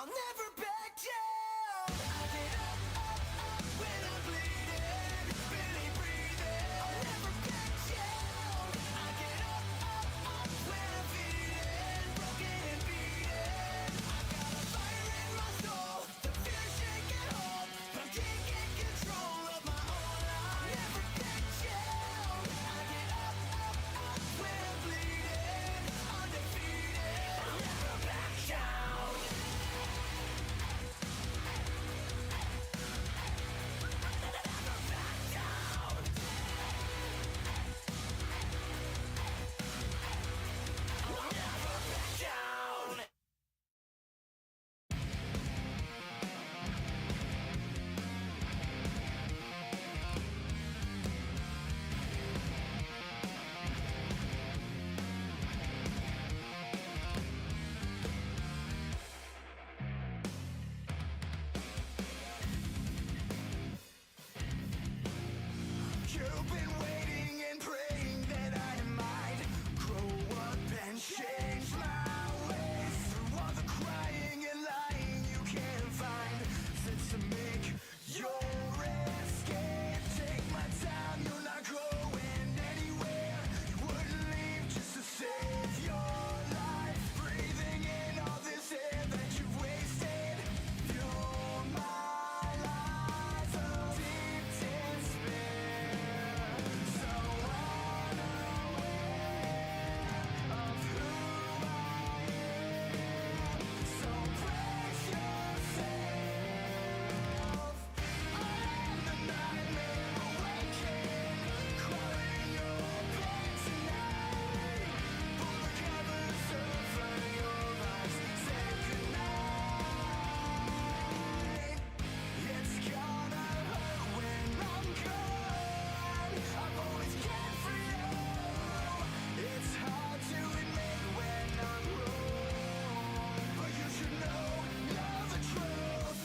I'll never back down. I get up, up, up when I'm bleeding, barely breathing. I'll never back down. I get up, up, up when I'm feeling broken and beaten. I got a fire in my soul, the fear's taking hold, but I can't get control of my own life. I'll never back down. I get up, up, up when I'm bleeding, undefeated. I'll never back down. You've been waiting and praying that I might grow up and change my ways. Through all the crying and lying you can't find sense to make your escape. Take my time, you're not going anywhere. You wouldn't leave just to save your life. Breathing in all this air that you've wasted. You're my life, a deep despair. So unaware of who I am. So brace yourself. I am the nightmare awakening, crawling your bed tonight. Pull the covers over your eyes, say goodnight. It's gonna hurt when I'm gone. I've always cared for you. It's hard to admit when I'm wrong, but you should know the truth.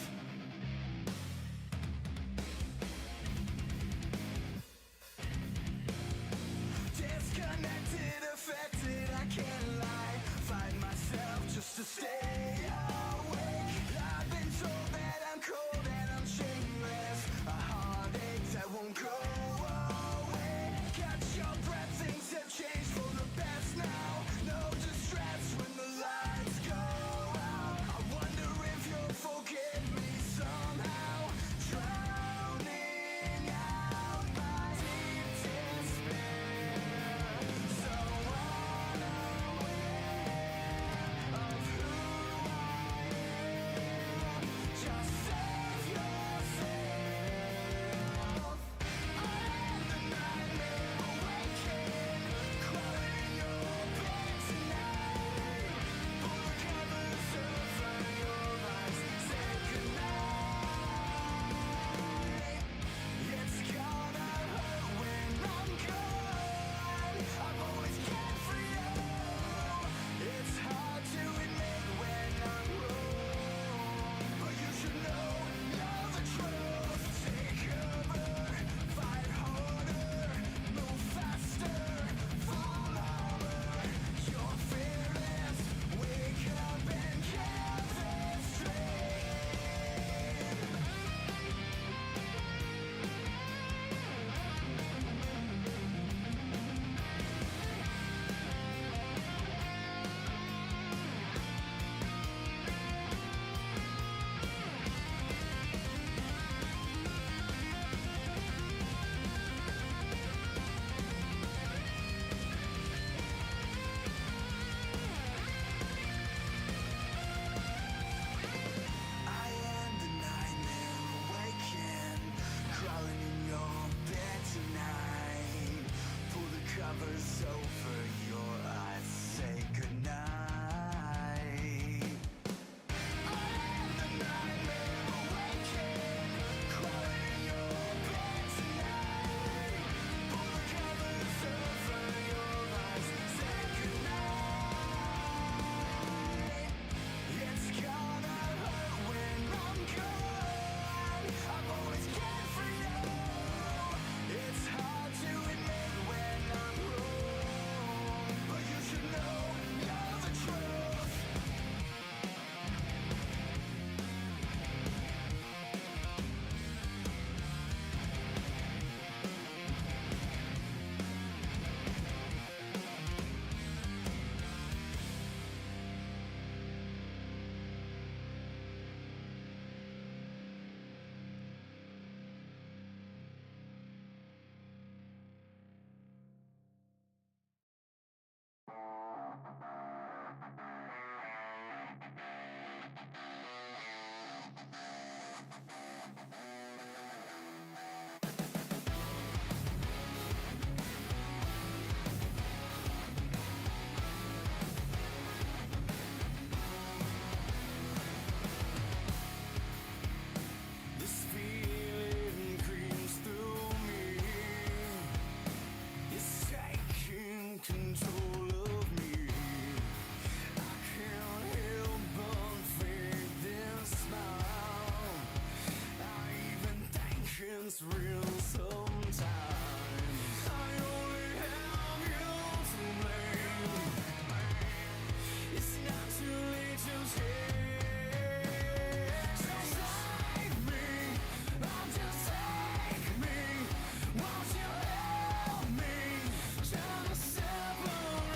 Disconnected, affected, I can't lie. Fight myself just to stay awake. I've been told that I'm cold and I'm shameless. A heartache that won't go away. Catch your breath, things have changed for the best now. No distress when the lights go out. I wonder if you'll forgive me somehow. Drowning out my deep despair. So unaware control of me. I can't help but fake this smile. I even think it's real sometimes. I only have you to blame. It's not too late to change. So save me, oh just take me. Won't you help me? Trying to separate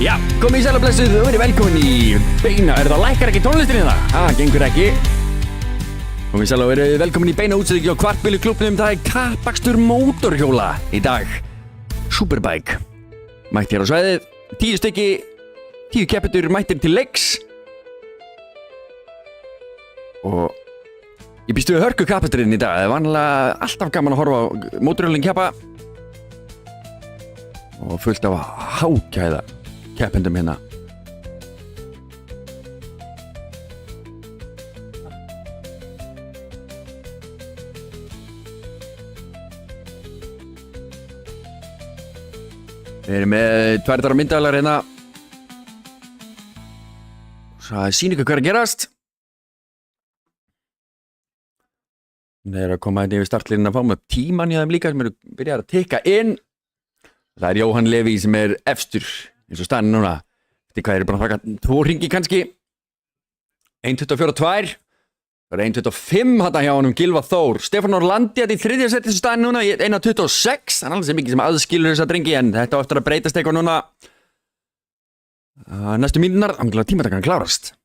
Já, komið í sæl og blessuð og verið velkomin í beina, það lækkar ekki tónlistin í það? Það gengur ekki. Komið í sæl og verið velkomin í beina útsendingu á Kvartbílu klúbbnum, það kappakstur mótorhjóla í dag. Superbike. Mætt hér á svæðið, 10 stykki, 10 keppendur mættir til leiks. Og ég býst við hörku kappasturinn í dag, það er vanlega alltaf gaman að horfa á mótorhjólinn keppa. Og fullt af hágæða keppendum hérna. Við erum með 2 dagar myndavélar hérna. Svo sýnum ykkur hvað er að gerast. Það er að koma hérna yfir startlínuna að fá með tíman í þeim líka sem eru byrjað að tikka inn. Það er Jóhann Leví sem er efstur eins og staðan núna. Þetta hvað eru búin að taka 2 hringi kannski. 1.24.2. Það er 1.25 þetta hjá honum Gylfa Þór. Stefán Orlandi í 3. seti sem staðan núna 1.26. Það er alveg sem mikið sem aðskilur þessa drengi en þetta á eftir að breytast eitthvað núna. Næstu mínúturnar, angla tímatakan klárast.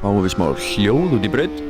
Fáum við smá hljóð út í braut.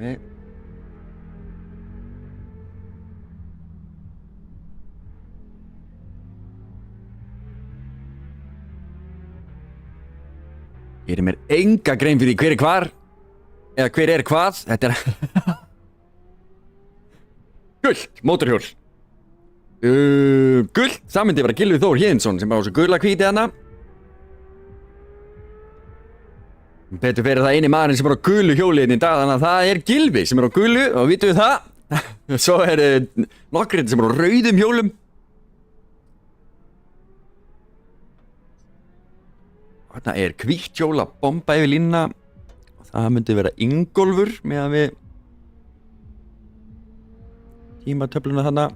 við Ég er mér enga grein fyrir því hver er hvar eða hver er hvað. Þetta er gult, mótorhjól. Gult, það myndi vera Gylfi Þór Héðinsson sem á þessu gula hvíti hana. Betur fyrir það eini maðurinn sem er á gulu hjóliðin í dag, þannig að það er Gylfi sem er á gulu og vitum við það. Svo er nokkrið sem er á rauðum hjólum. Þarna er hvítt hjól að bomba yfir línuna og það myndi vera Ingólfur meðan við tímatöfluna þarna.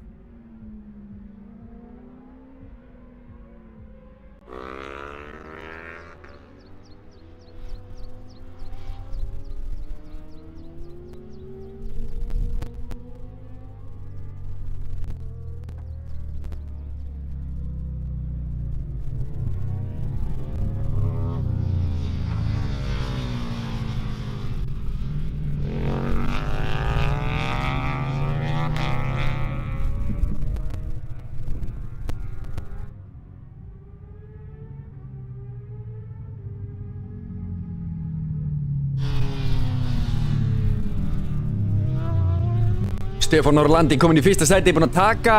Stefán Orlandi komin í fyrsta sæti, búinn að taka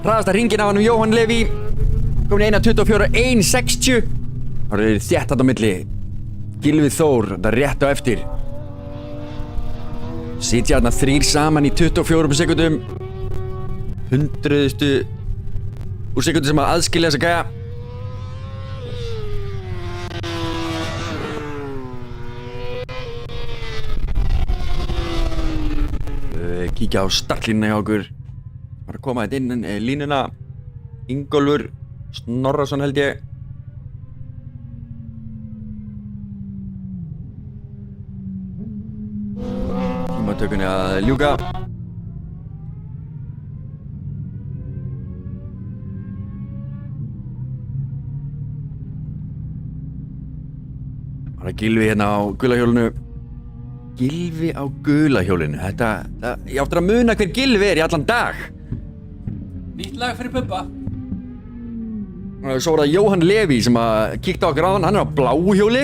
hraðasta hringinn af hann Jóhann Leví, komin í 1.24 1.60. Það er þétt þarna á milli. Gylfi Þór, það er rétt á eftir. Sitja þarna þrír saman í 24 sekundum. 100stu úr sekundu sem að aðskilja þessa gæja. Kíkja á startlínuna hjá okkur. Var að koma þetta inn línuna. Ingólfur Snorrason held ég. Tímatökunni að ljúka. Var að Gylfi hérna á gula hjólinu. Gylfi á gula hjólinu. Ég áttur að muna hver Gylfi er í allan dag. Nýtt lag fyrir Bubba. Svo var það Jóhann Leví sem að kíkta á okkur á hann. Hann er á bláu hjóli.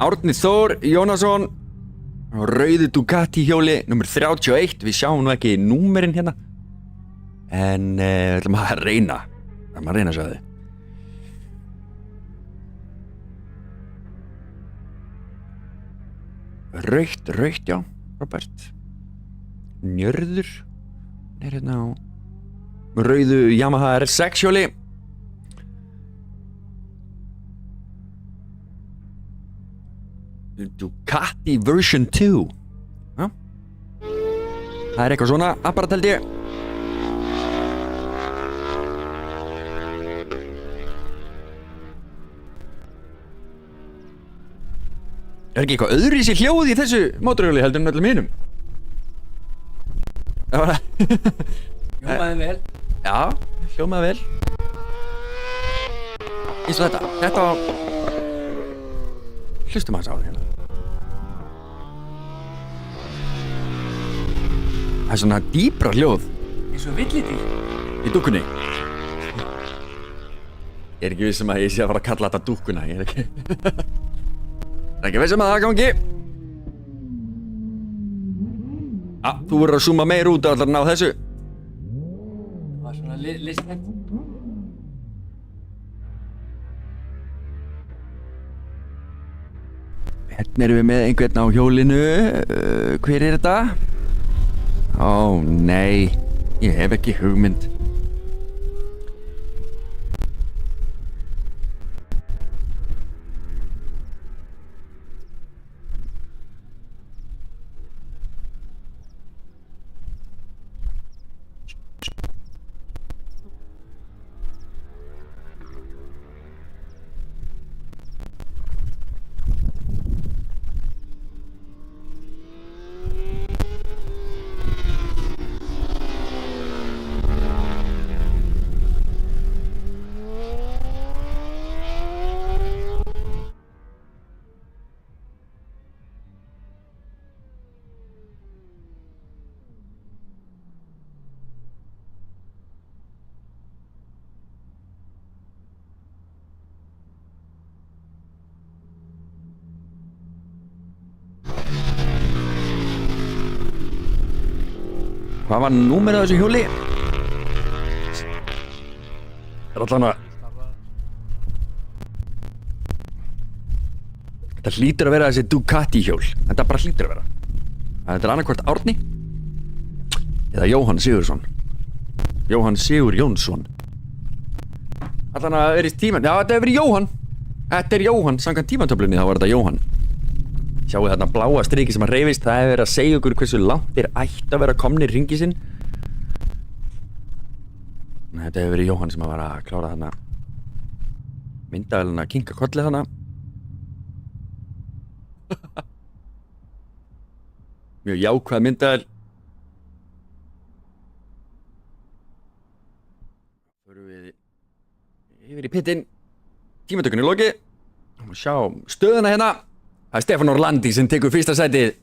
Árni Þór Jónasson á rauðu Ducati hjóli nummer 31. Við sjáum nú ekki númerinn hérna. En við ætlum að reyna. Það er maður að reyna að sjá þið. Rautt, já, Robert. Njörður er hérna á rauðu Yamaha RS6 hjóli. Ducati version 2. Já. Það er eitthvað svona apparat held ég. Er ekki eitthvað öðruvísi hljóð í þessu mótorhjóli heldur en öllum hinum? Það var það. Hljómaði vel. Já, hljómaði vel. Eins og þetta. Þetta var... Hlustum aðeins á það hérna. Það er svona dýpra hljóð. Eins og villidýr. Í dúkkunni. Ég er ekki viss um að ég sé að fara að kalla þetta dúkkuna. Ég er ekki... Það er ekki veist um að það gangi. Þú verður að zooma meir út allar ná þessu. Það var svona listnett. Hérna erum við með einhvern á hjólinu. Hver er þetta? Ó, nei. Ég hef ekki hugmynd. Hvað var númerið á þessu hjóli? Það er allan að Þetta hlýtur að vera þessi Ducati hjól. Þetta bara hlýtur að vera. Þetta er annarkvort Árni eða Jóhann Sigursson. Jóhann Sigur Jónsson. Allan að verið tíman. Já, þetta hefur verið Jóhann. Þetta er Jóhann. Samkvæmt tímantöflunni þá var þetta Jóhann. Sjáu þarna bláa striki sem að reyfist. Það hefur verið að segja okkur hversu langt þeir ætti að vera komnir hringi sinn. Þetta hefur verið Jóhann sem að var að klára þarna myndavelina að kinka kollið þarna. Mjög jákvæð myndavel. Förum við yfir í pittin. Tímatökunni lokið. Og sjá stöðuna hérna. Það er Stefán Orlandi sem tekur fyrsta sætið.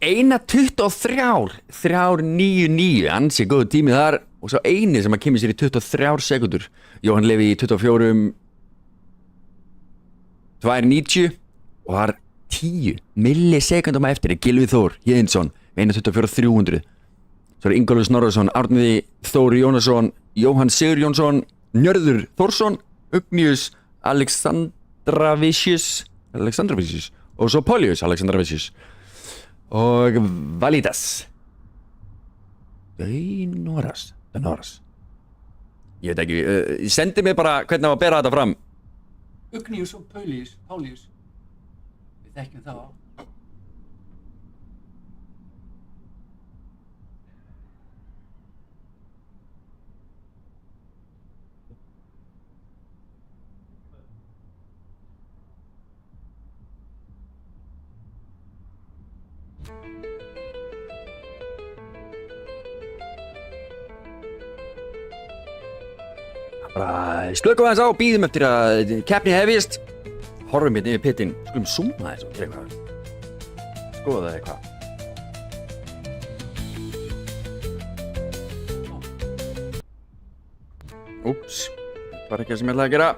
1.23 3.99. Ansi góð tími þar. Og svo eini sem að kemur sér í 23 sekundur. Jóhann Leví í 24 2.90. Og það er 10 millisekundum eftir Gylfi Þór Héðinsson með 1.24.300. Svo er Ingólfur Snorrason, Árni Þór Jónasson, Jóhann Sigur Jónsson, Njörður Þórsson, Ugnius Alexandravicius og svo Polius Alexandravicius og Validas Danoras. Ég veit ekki, sendi mig bara hvernig á að bera þetta fram. Ugnius og Paulius. Við þekkjum það á. Bara slökum aðeins á, býðum eftir að keppni hefjist. Horfum hérna yfir pittin. Skulum zooma þessu til eitthvað. Skoða það eitthvað. Úps, það var ekki það sem ég ætlaði að gera.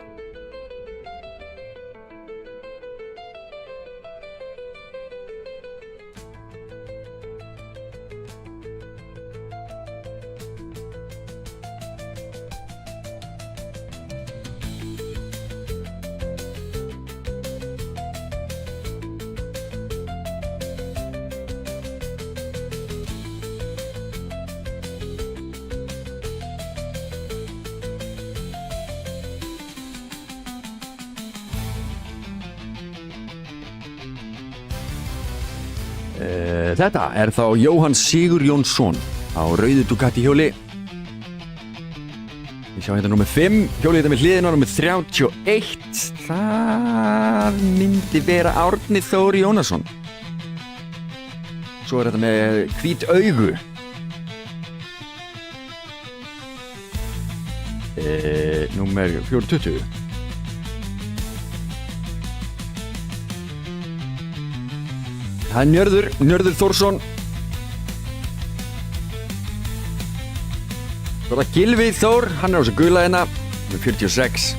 Þetta er þá Jóhann Sigur Jónsson á rauðu Ducati hjóli. Við sjáum hérna númer 5, hjólið þetta með hliðina númer 31. Það myndi vera Árni Þór Jónasson. Svo er þetta með hvít augu. Númer 420. Það er Njörður Þórsson. Svo er það Gylfi Þór, hann er á þessu gula hérna, með 46.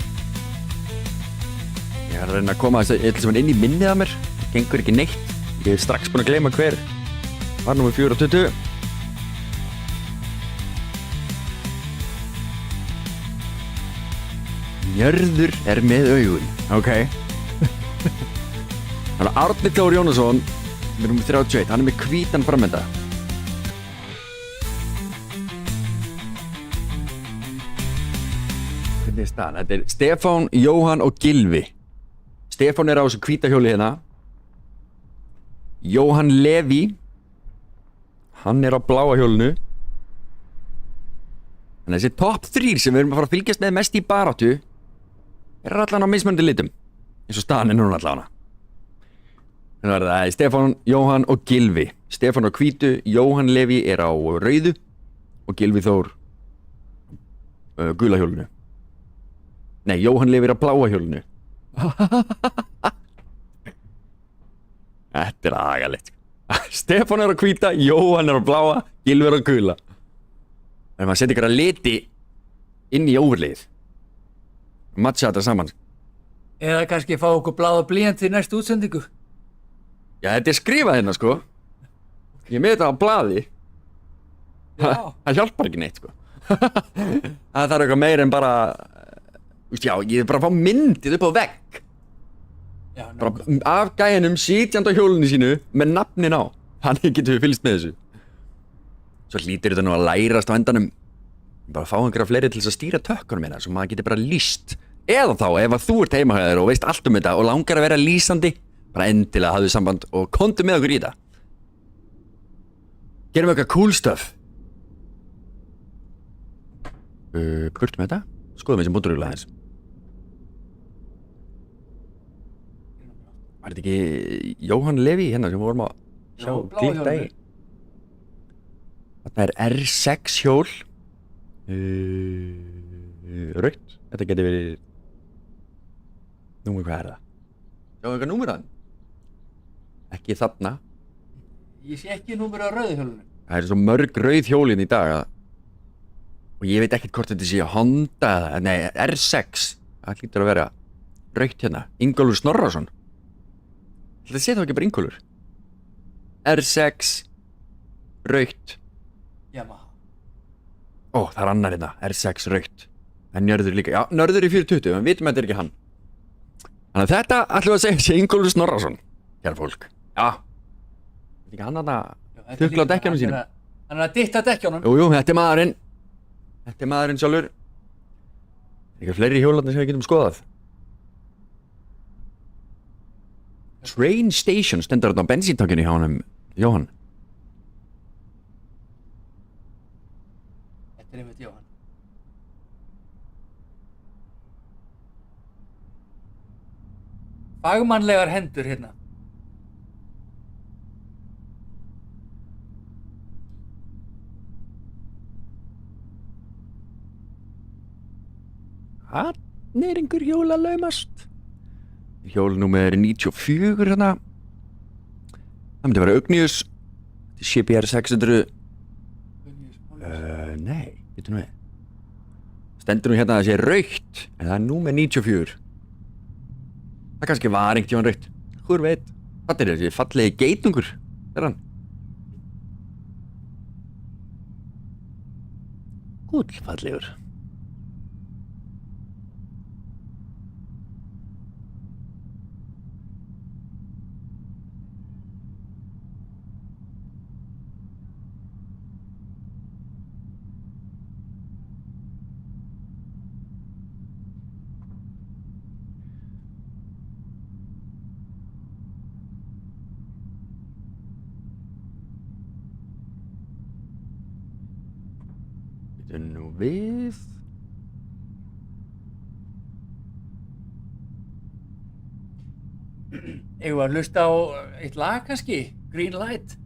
Ég er að reyna að koma þess að inn í minnið að mér, gengur ekki neitt. Ég hef strax búin að gleyma hver var númer 420. Njörður er með augun, ok. Það er Árni Þór Jónasson. Með númer 31, hann er með hvítan framenda. Hvernig er staðan? Þetta er Stefán, Jóhann og Gylfi. Stefán er á þessu hvíta hjóli hérna. Jóhann Leví, hann er á bláa hjólinu. Þannig að þessi top 3 sem við erum að fara að fylgjast með mest í baráttu er allan á mismunandi litum. Eins og staðan er núna allan. Þannig að það er Stefán, Jóhann og Gylfi. Stefán á hvítu, Jóhann Leví er á rauðu og Gylfi Þór gula hjólinu. Nei, Jóhann Leví er á bláa hjólinu. Þetta er agalegt. Stefán er á hvíta, Jóhann er á bláa, Gylfi er á gula. Þannig að maður setja ykkur að liti inn í overlið. Matcha þetta saman. Eða kannski fá okkur blað og blýant til næstu útsendingu. Já, þetta er skrifað hérna, sko. Ég með þetta á blaði. Já. Það hjálpar ekki neitt sko. Það þarf eitthvað meira en bara já, ég er bara að fá myndið upp á vegg Já, bara af gæjanum sitjandi á hjólinu sínu með nafnin á, þannig getum við fylgst með þessu. Svo hlýtur þetta nú að lærast á endanum, bara fá einhverja fleiri til þess að stýra tökkunum minna svo maður getur bara lýst, eða þá ef að þú ert heima hjá þér og veist allt um þetta og langar að vera lýsandi, bara endilega hafðu samband og komdu með okkur í þetta. Gerum eitthvað cool stuff. Burt með þetta, skoðum þessi mótorhjóla aðeins. Var þetta ekki Jóhann Leví hérna sem vorum að sjá Já, bláa klippa í? hjólinu. Þetta er R6 hjól. Rautt. Þetta geti verið númer, hvað er það? Sjáum eitthvað númer að hann? Ekki þarna. Ég sé ekki númer á rauðu hjólinu. Það er svo mörg rauð hjólin í dag og ég veit ekkert hvort þetta sé Honda eða, nei, R6. Það hlýtur að vera rautt hérna. Ingólfur Snorrason. Þetta sé þá ekki bara Ingólfur. R6 rautt. Yamaha. Ó, það er annar hérna, R6 rautt. Það er Njörður líka, já, Njörður í 420, við vitum að þetta er ekki hann. Þannig að þetta ætlum við að segja sé Ingólfur Snorrason, kæra fólk. Já, þetta er ekki hann að Já, þetta er þukla á líka- dekkjunum sínum. Hann er að dytta dekkjunum. Jú, þetta er maðurinn. Þetta er maðurinn sjálfur. Eitthvað fleiri hjólarnir sem við getum skoðað. Train Station stendur þarna á bensíntankinu hjá honum, Jóhann. Þetta er einmitt Jóhann. Fagmannlegar hendur hérna. Hann er einhver hjól að laumast. Hjól númer 94 hérna. Það myndi vera Ugnius CBR 600. Nei, getur nú við. Stendur nú hérna að það sé rautt, en það er númer 94. Það kannski var einhvern tímann rautt. Hvor veit? Þetta er þessi fallegi geitungur, er hann? Gullfallegur. Þetta er nú við. Eigum við að hlusta á eitt lag kannski? Green Light.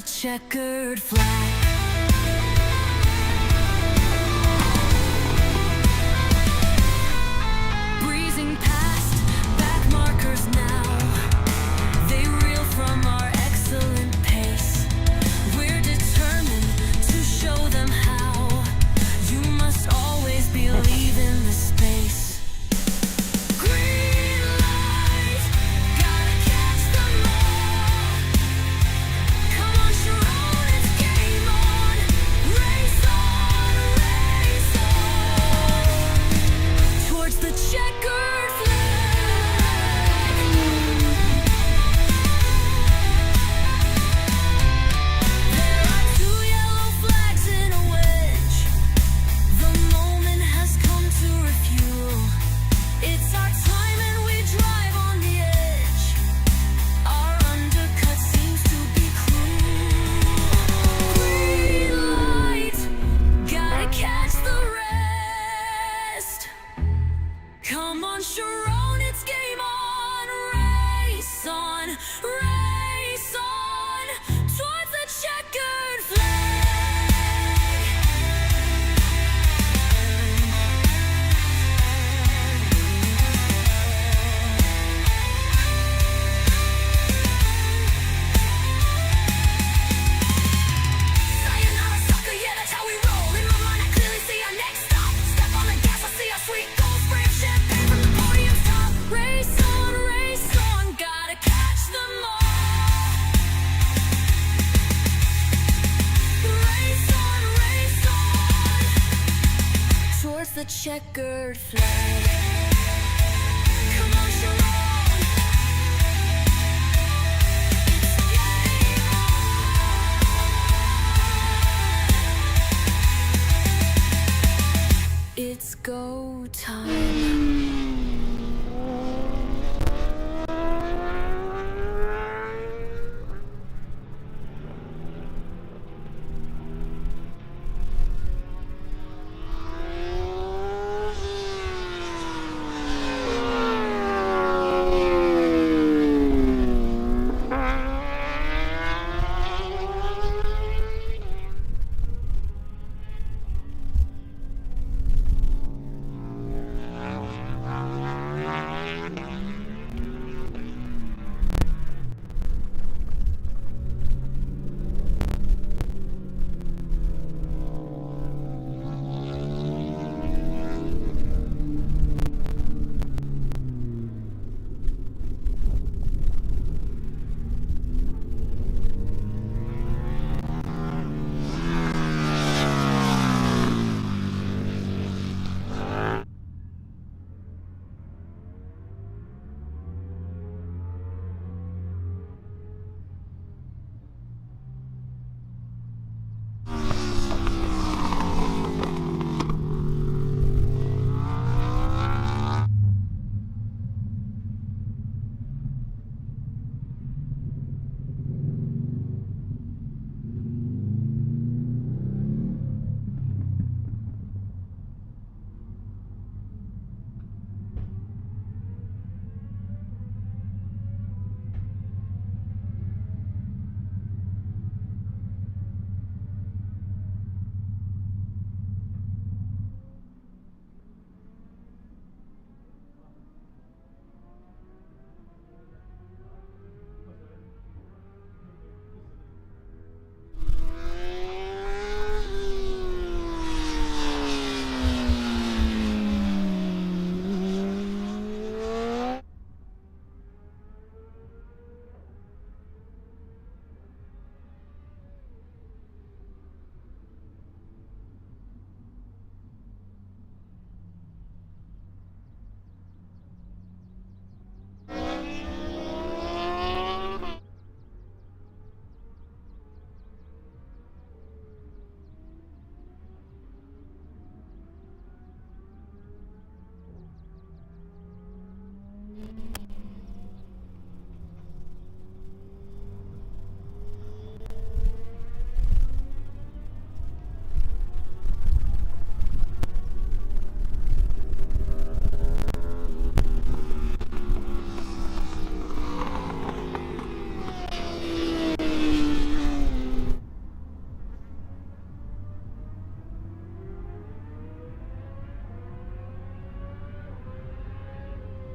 checkered flag. Breezing past back markers now, they reel from our excellent pace. We're determined to show them how. You must always believe in the space. Green light, gotta catch them all. Come on, Sharon, it's game on. Race on, race on. Towards the checkered flag. There are two yellow flags in a wedge. The moment has come to refuel. It's our time and we drive on the edge. Our undercut seems to be cruel. Green light, gotta catch the rest. Come on, Sharon, it's game on. Race on, race on. Towards the checkered flag. Sayonara, sucker, yeah, that's how we roll. In my mind, I clearly see our next stop. Step on the gas, I see our sweet gold spray of champagne from the podium's top. Race on, gotta catch them all. Race on, towards the checkered flag. Come on, Sharon. It's game on. It's go time.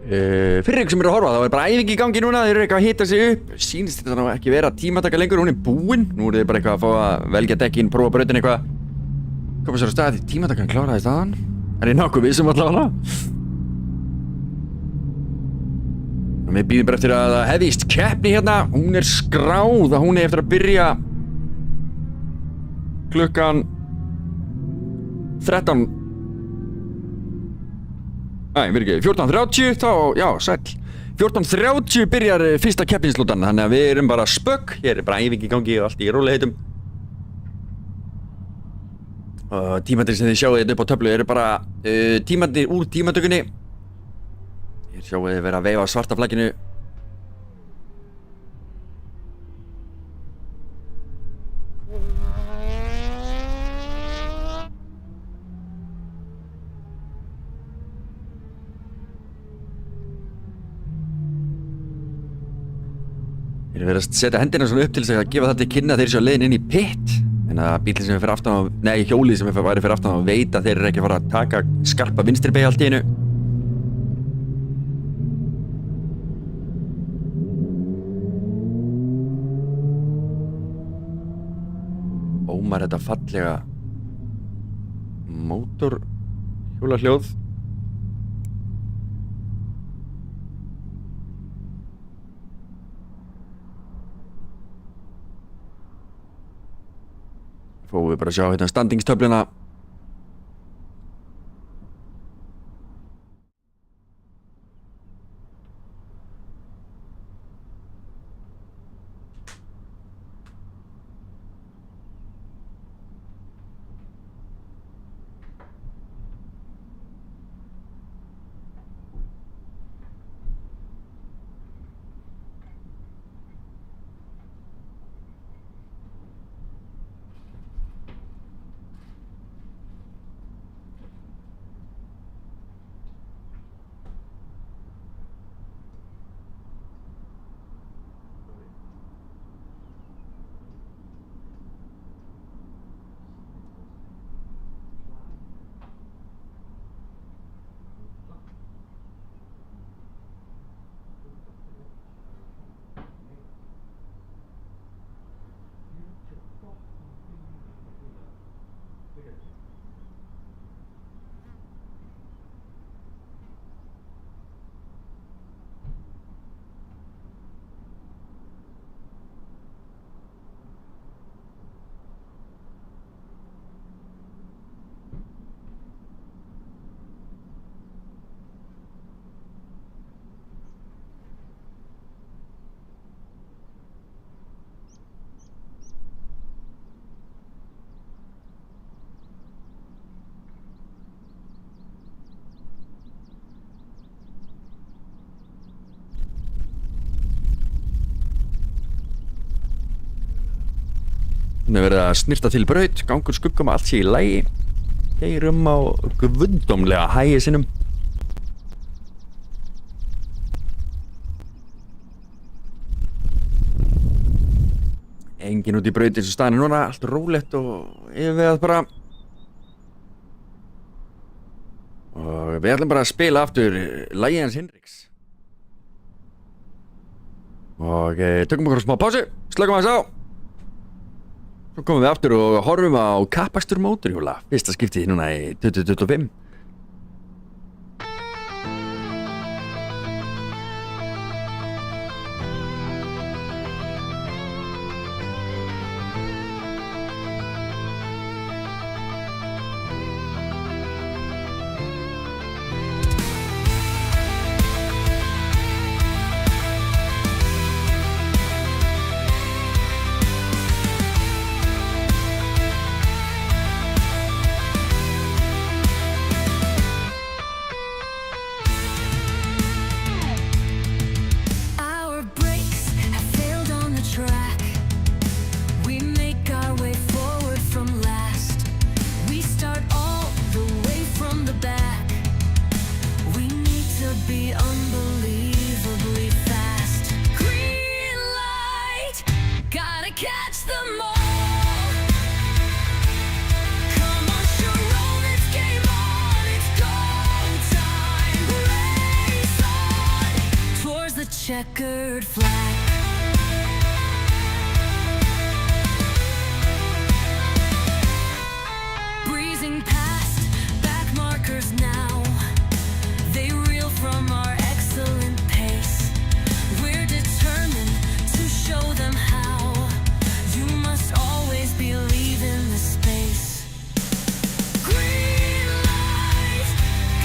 Fyrir ykkur sem eru að horfa, þá er bara æfingi í gangi núna. Þeir eru eitthvað að hita sig upp. Sýnist þetta nú ekki vera tímataka lengur, hún er búin. Nú eru þeir bara eitthvað að fá að velja dekkin, prófa brautin eitthvað. Koma sér á stað, tímatakan kláraði staðan. Er ég nokkuð vissum að klára? Og við býðum bara eftir að það hefðist keppni hérna. Hún er skráð að hún er eftir að byrja klukkan 14:30 þá, já, sæll 14:30 byrjar fyrsta keppnislótan, þannig að við erum bara spögg, hér er bara æfing í gangi og allt í rólegheitum og tímandir sem þið sjáu þetta upp á töflu eru bara tímandir úr tímatökunni. Hér sjáu þið vera að veifa svarta flagginu. Þeir eru verið að setja hendina svona upp til þess að gefa það til kynna að þeir séu á leiðin inn í pit. En að bílinn sem er fyrir aftan á, nei, hjólið sem er fyrir aftan á veit að þeir eru ekki að fara að taka skarpa vinstri beygju allt í einu. Ómar þetta fallega mótorhjólahljóð. Fóum við bara að sjá hérna standingstöfluna. Hún er verið að snirta til braut, gangur skuggum að allt sé í lagi. Keyrum á guðdómlega hægi sinum. Engin út í braut eins og staðan er núna, allt rólegt og yfirvegað bara. Og við ætlum bara að spila aftur lagið hans Hinriks. Og tökum okkur smá pásu, slökum aðeins á. Svo komum við aftur og horfum á kappakstur mótorhjóla. Fyrsta skiptið núna í 2025. checkered flag. Breezing past back markers now, they reel from our excellent pace. We're determined to show them how. You must always believe in the space. Green light,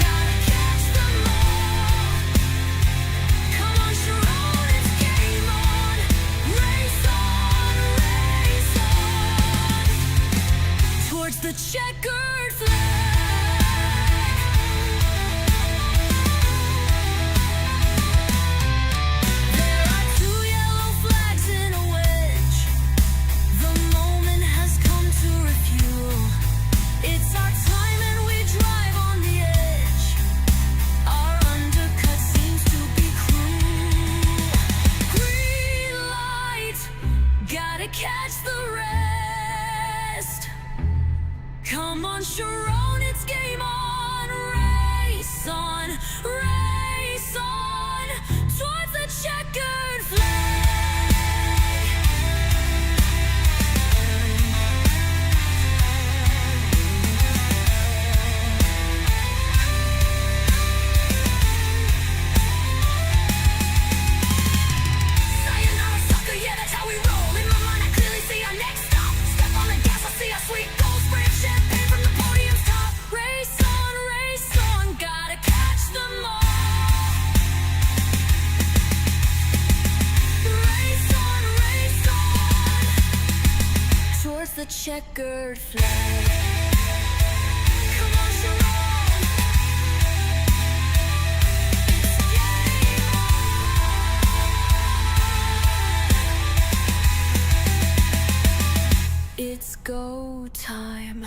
gotta catch them all. Come on, Sharon, it's game on. Race on, race on. Towards the checkered flag. There are two yellow flags in a wedge. The moment has come to refuel. It's our time and we drive on the edge. Our undercut seems to be cruel. Green light, gotta catch the rest. Come on, Sharon, it's game on. Race on, race on. Towards the checkered flag. Sayonara, sucker, yeah, that's how we roll. In my mind, I clearly see our next stop. Step on the gas, I see our sweet gold. Spray of champagne from the podium's top. Race on, gotta catch them all. Race on, towards the checkered flag. Come on, Sharon. It's game on. It's go time.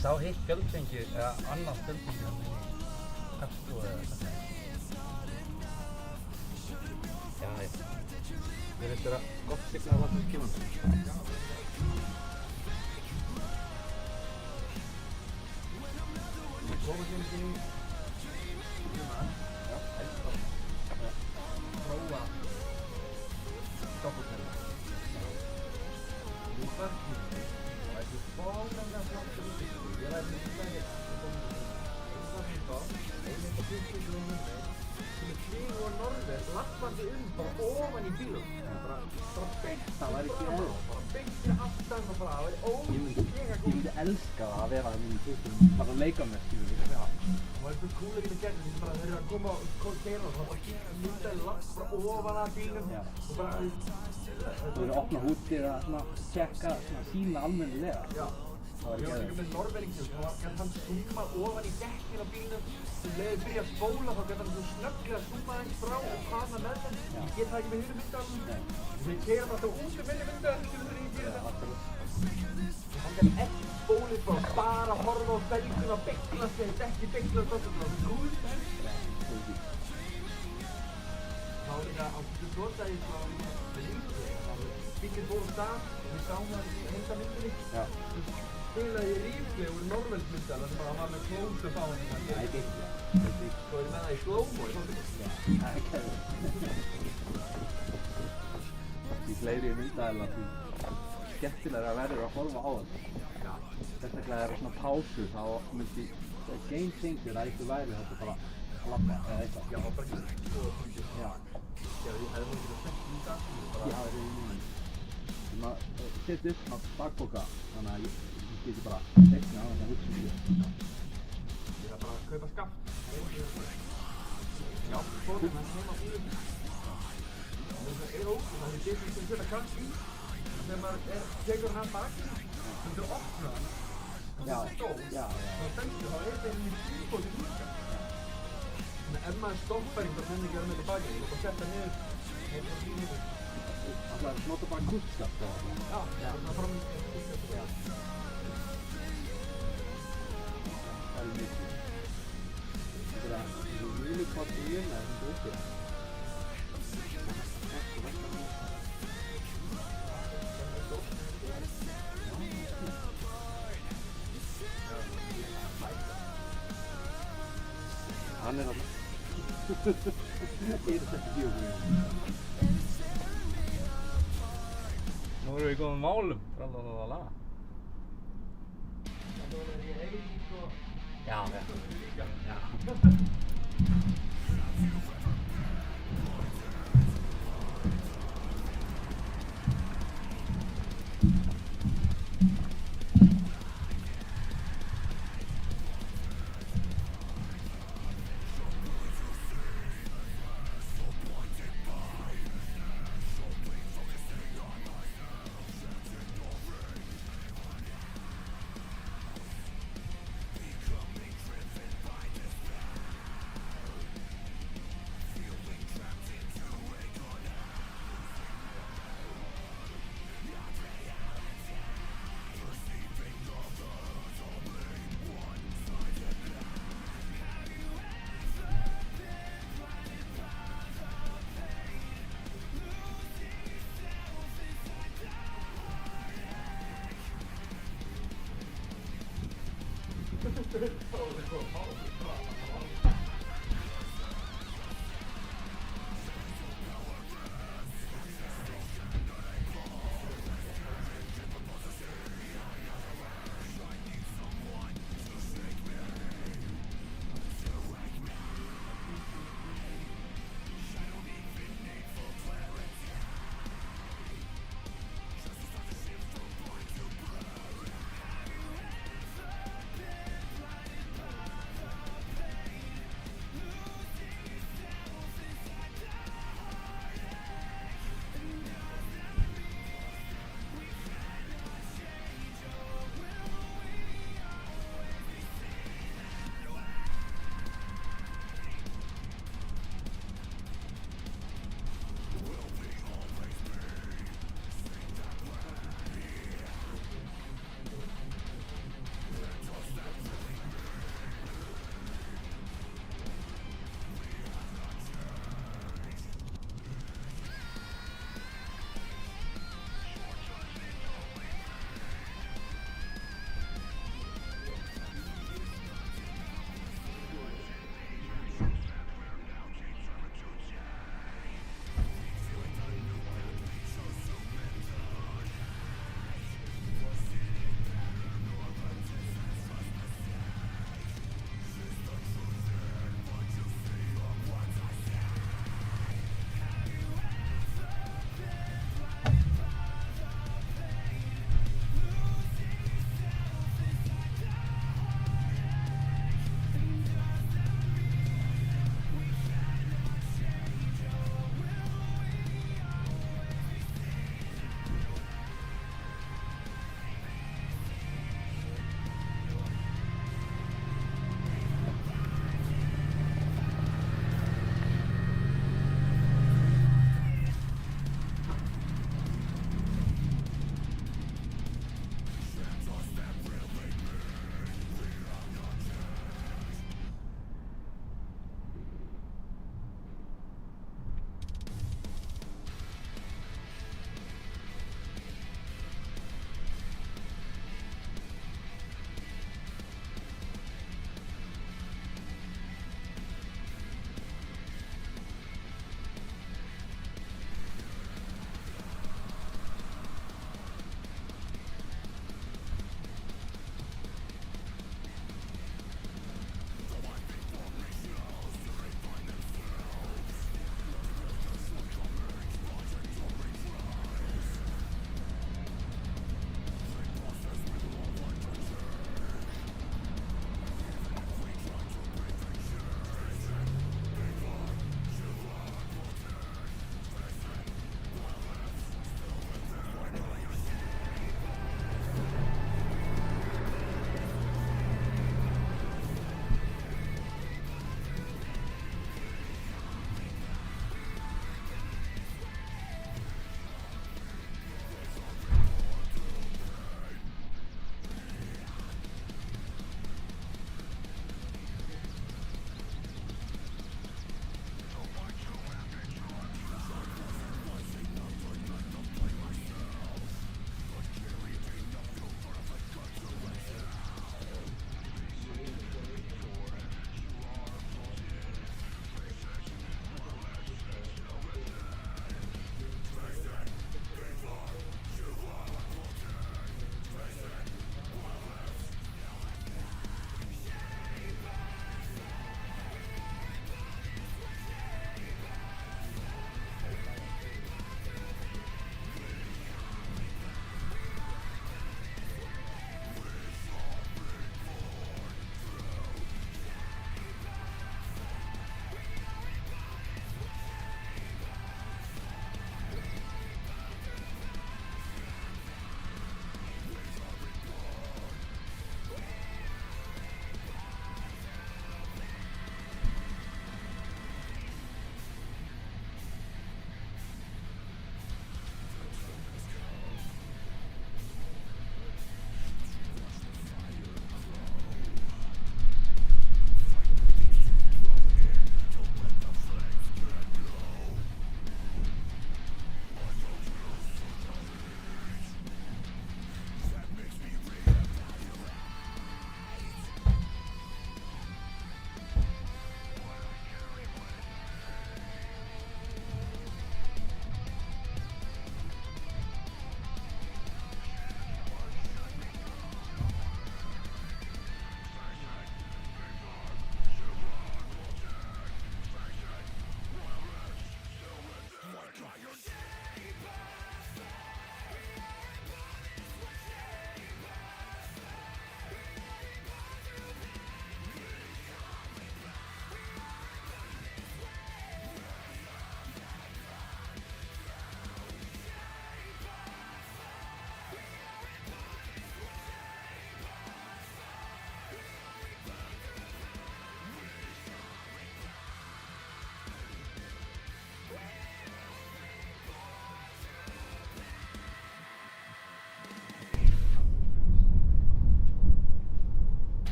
sá hitt fjölfengi, eða annað fjölfengi hann í Kastró eða eitthvað. Já, virðist vera gott signal á vatnum skíman. Komum við inn í já, prófa doppeltæla. Nú þarf þessi fáðanlega flottur ég læri þetta einmitt á 50 km sem flýgur á norður, lappandi bara ofan í bílum. Bara beint. Það væri ekki eðlilegt. Bara beint fyrir aftan og bara, það væri ógeðslega Ég myndi elska það að vera þannig í bílum, bara að leika með skilur við. Já. Og það er eitthvað kúlir í gegn sem bara þeir eru að koma og keira og það bara myndaði lapp bara ofan að bílum og bara Þú verður að opna hútið að svona tjekka, svona sína almennilega. Já. Það var Ég var ekki líka með Norrværing sem hann zoomað ofan í dekkin á bílnum leiðir byrja að spóla þá geta hann svo snögglega zooma aðeins frá og pana með þeim. Ég get það ekki með hinum myndalunum. Þegar ég keyra alltaf út minni myndalunum þegar ég gerir það. Hann gæti ekki spólið frá bara að horfa á belguna, bygglast þegar þetta ekki bygglast alltaf frá grúðst helst. Þá líka á þessu flotaði frá bílinn fór á stað og við sáum það í myndinni. Spilaði ég rífli úr Norveldsmyndal þannig að hann var með close-up á henni. Nei, ekki. Svo er ég með það í slow-mo í fólkinu. Það er kæður. Því fleiri myndaðilega því skemmtilega verður að horfa á þetta. Sérstaklega þegar svona pásu þá myndi game changer að eitthvað væri þetta bara að labba eða eitthvað. Já, bara ekki skoða punkið. Já. Já, ég hefði múið að setja í það. Já, það er mjög. Þannig að setja upp svona bakboka þannig að ég geti bara reikna á þetta hugsa mjög. Ég þarf bara að kaupa skaft. Já, fórnum hann heima bílum. Það er ótrúlega, það er getið sem setja kraft í. Þegar maður tekur hann bakinn, þú getur að opna hann. Já, stóð, já. þá stendur þá er það í síkóti líka. Þannig ef maður stoppar einhver þenni ekki að vera með þetta bakinn, þú bara setja niður heima bílum. Alltaf að nota bara kústskaft á það. Já, það fram í kústskaft. Já. Það er mikið. Þetta er mjög hvort í mjög með þessum búkir. Hann er þarna. Það er þetta bjókur. Nú erum við í góðum málum. Tralalala. Já, já. Já.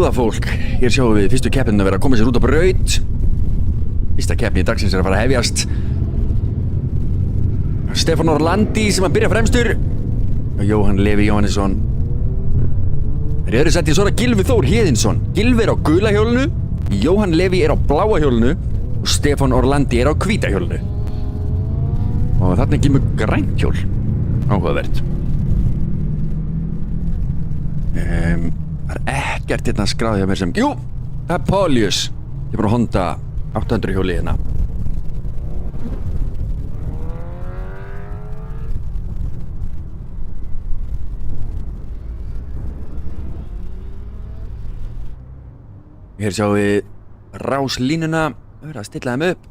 Góða fólk, hér sjáum við fyrstu keppnin að vera að koma sér út á braut. Fyrsta keppni dagsins að fara að hefjast. Stefán Orlandi sem að byrja fremstur og Jóhann Leví Jóhannesson. Það öðru sæti svo Gylfi Þór Héðinsson. Gylfi á gula hjólinu, Jóhann Leví á bláa hjólinu og Stefán Orlandi á hvíta hjólinu. Og þarna kemur grænt hjól. Áhugavert. Það ekkert hérna skráði hjá mér sem... Jú, það Polius. Ég er bara Honda 800 hjóli hérna. Hér sjáum við ráslínuna, það verður að stilla þeim upp.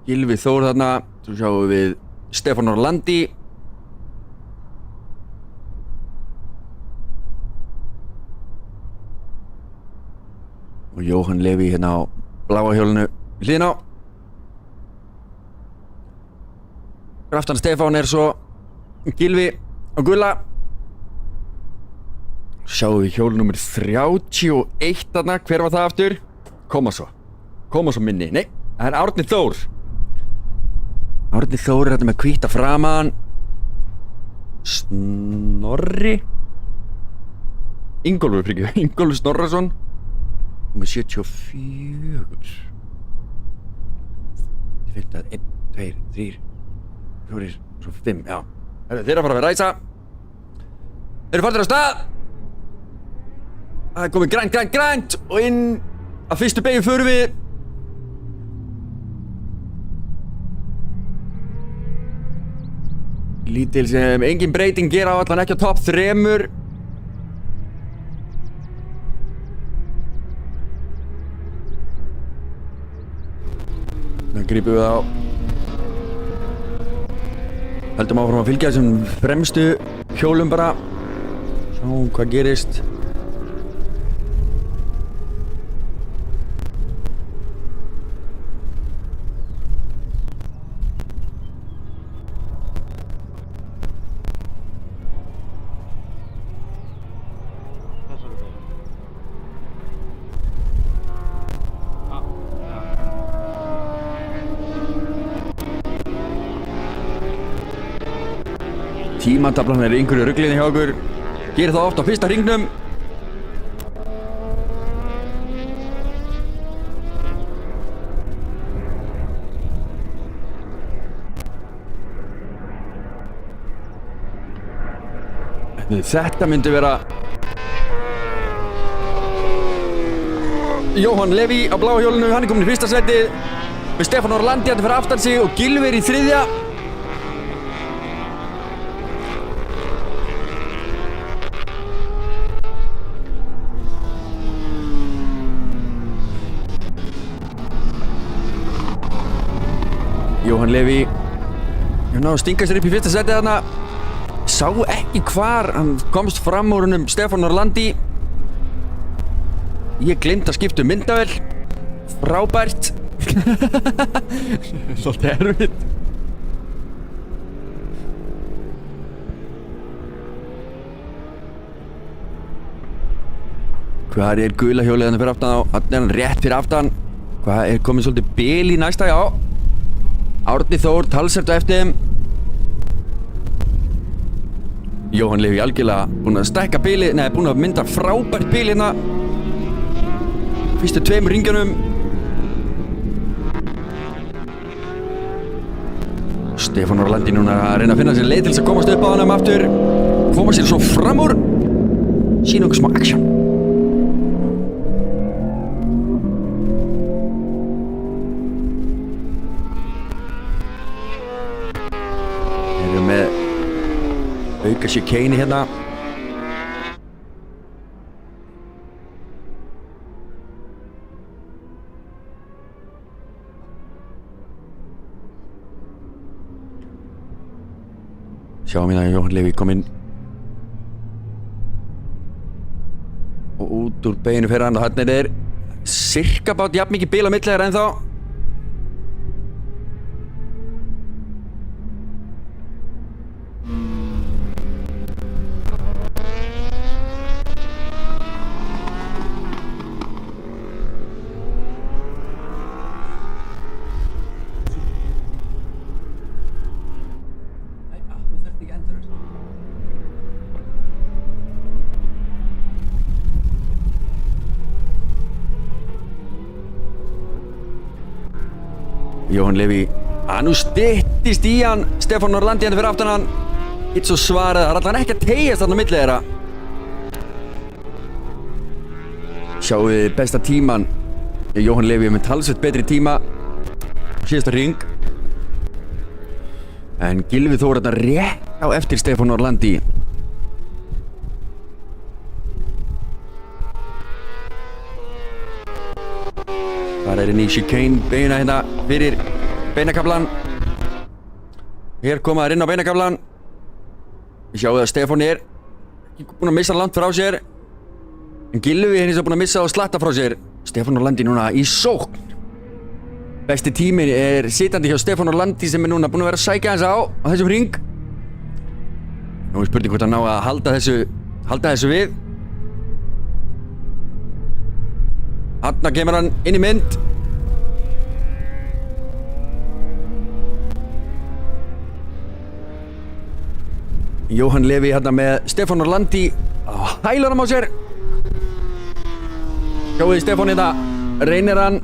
Gylfi Þór þarna, svo sjáum við Stefán Orlandi. Og Jóhann Leví hérna á bláa hjólinu hliðina á. Aftan Stefán svo Gylfi á gula. Sjáum við hjól nummer 31 þarna, hver var það aftur? Koma svo minni, nei, það er Árni Þór. Árni Þór er þetta með hvíta framan. Snorri Ingólfur Snorrason nummer 74. 1, 2, 3 4, svo 5, já. Þeir eru að fara að ræsa. Þeir eru farnir á stað. Það er komið grænt og inn að fyrstu beygju förum við. Lítil sem engin breyting gera á allan ekki á topp 3. Það grípum við á. Höldum áfram að fylgja þessum fremstu hjólum bara. Sjáum hvað gerist. Tímataflan er einhverju ruglinni hjá okkur. Gerir það oft á fyrsta hringnum. Þetta myndi vera Jóhann Leví á bláa hjólinu, hann er komin í fyrsta sæti með Stefán Orlandi að fyrir aftan sig og Gylfi í 3. Jóhann Leví náðu að stinga sér upp í fyrsta sæti þarna. Sá ekki hvar hann komst fram úr honum Stefán Orlandi. Ég gleymd að skipta myndavél. Frábært. Svolítið erfitt. Hvað er gula hjólið hann fyrir aftan á? Hann er hann rétt fyrir aftan. Hvað er komið svolítið bil í næsta? Já. Árni Þór talsvert á eftir þeim. Jóhann Leví algjörlega búinn að stækka bilið, nei, búinn að mynda frábært bil hérna. Fyrstu 2 ringjunum. Stefán Orlandi núna að reyna að finna sér leið til þess að komast upp á honum aftur. Koma sér svo fram úr. Sýna okkur smá action. Erum með auka chicane hérna. Sjáum hérna Jóhann Leví kom inn og út úr beginu fyrir hann og hann er cirka bát jafn mikið bil á milli þeirra ennþá. Jóhann Leví nú styttist í hann Stefán Orlandi hérna fyrir aftan hann hitt svo svarað, það er allan ekki að tegjast þarna á milli þeirra sjáum við besta tíman Jóhann Leví með talsveit betri tíma síðasta hring en Gylfi Þór þarna rétt á eftir Stefán Orlandi þar er inn í chicane beina hérna fyrir beinakaflan hér koma þær inn á beinakaflan við sjáum að Stefán er ekki búinn að missa langt frá sér en Gylfi er hins vegar búinn að missa og slatta frá sér Stefán Orlandi núna í sókn besti tíminn er sitandi hjá Stefán Orlandi sem er núna búinn að vera að sækja hans á þessum hring nú er spurning hvort hann ná að halda þessu við þarna kemur hann inn í mynd Jóhann Leví hérna með Stefán Orlandi á hælunum á sér sjáuði Stefán hérna reynir hann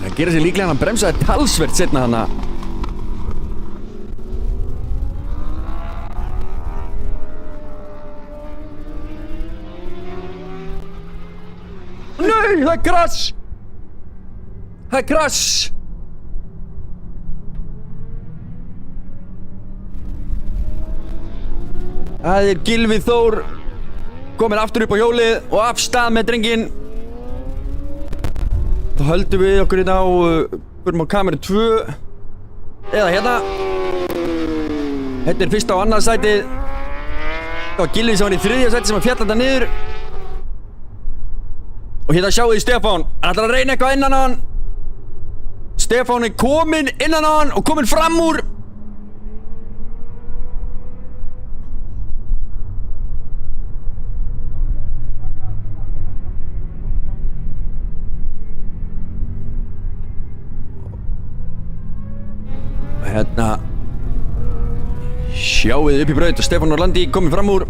það gerir sér líklega hann bremsaði talsvert seinna hana Nei, það er krass það er Gylfi Þór komin aftur upp á hjólið og af stað með drenginn þá höldum við okkur hérna á förum á kameru 2 eða hérna þetta er fyrsta og annað sætið það var Gylfi sem var í 3. sætið sem var fjall þetta niður og hérna sjáum við Stefán hann ætlar að reyna eitthvað innan á hann Stefán er kominn innan á hann og kominn fram úr hérna sjáum við upp í braut og Stefán Orlandi kominn fram úr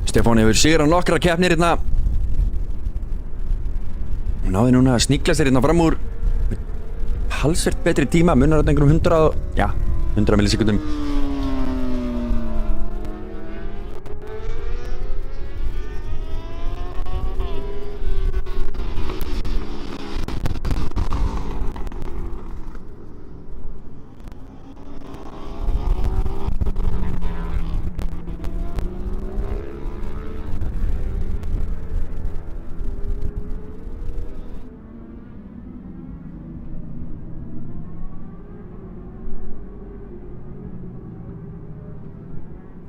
Stefán hefur sigrað nokkra keppnir hérna og náði núna að sníkla sér hérna fram úr talsvert betri tíma munar þetta einhverjum 100 millisekundum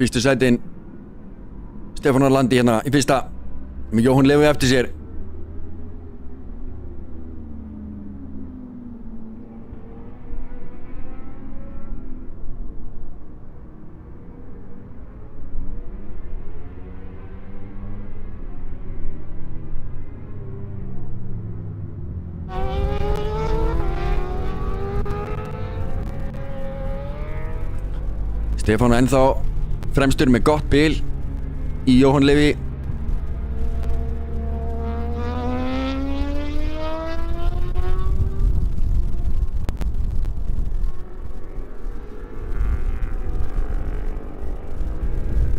fyrstu sætin Stefán Orlandi hérna í fyrsta með Jóhann Leví eftir sér Stefán ennþá fremstur með gott bil í Jóhann Leví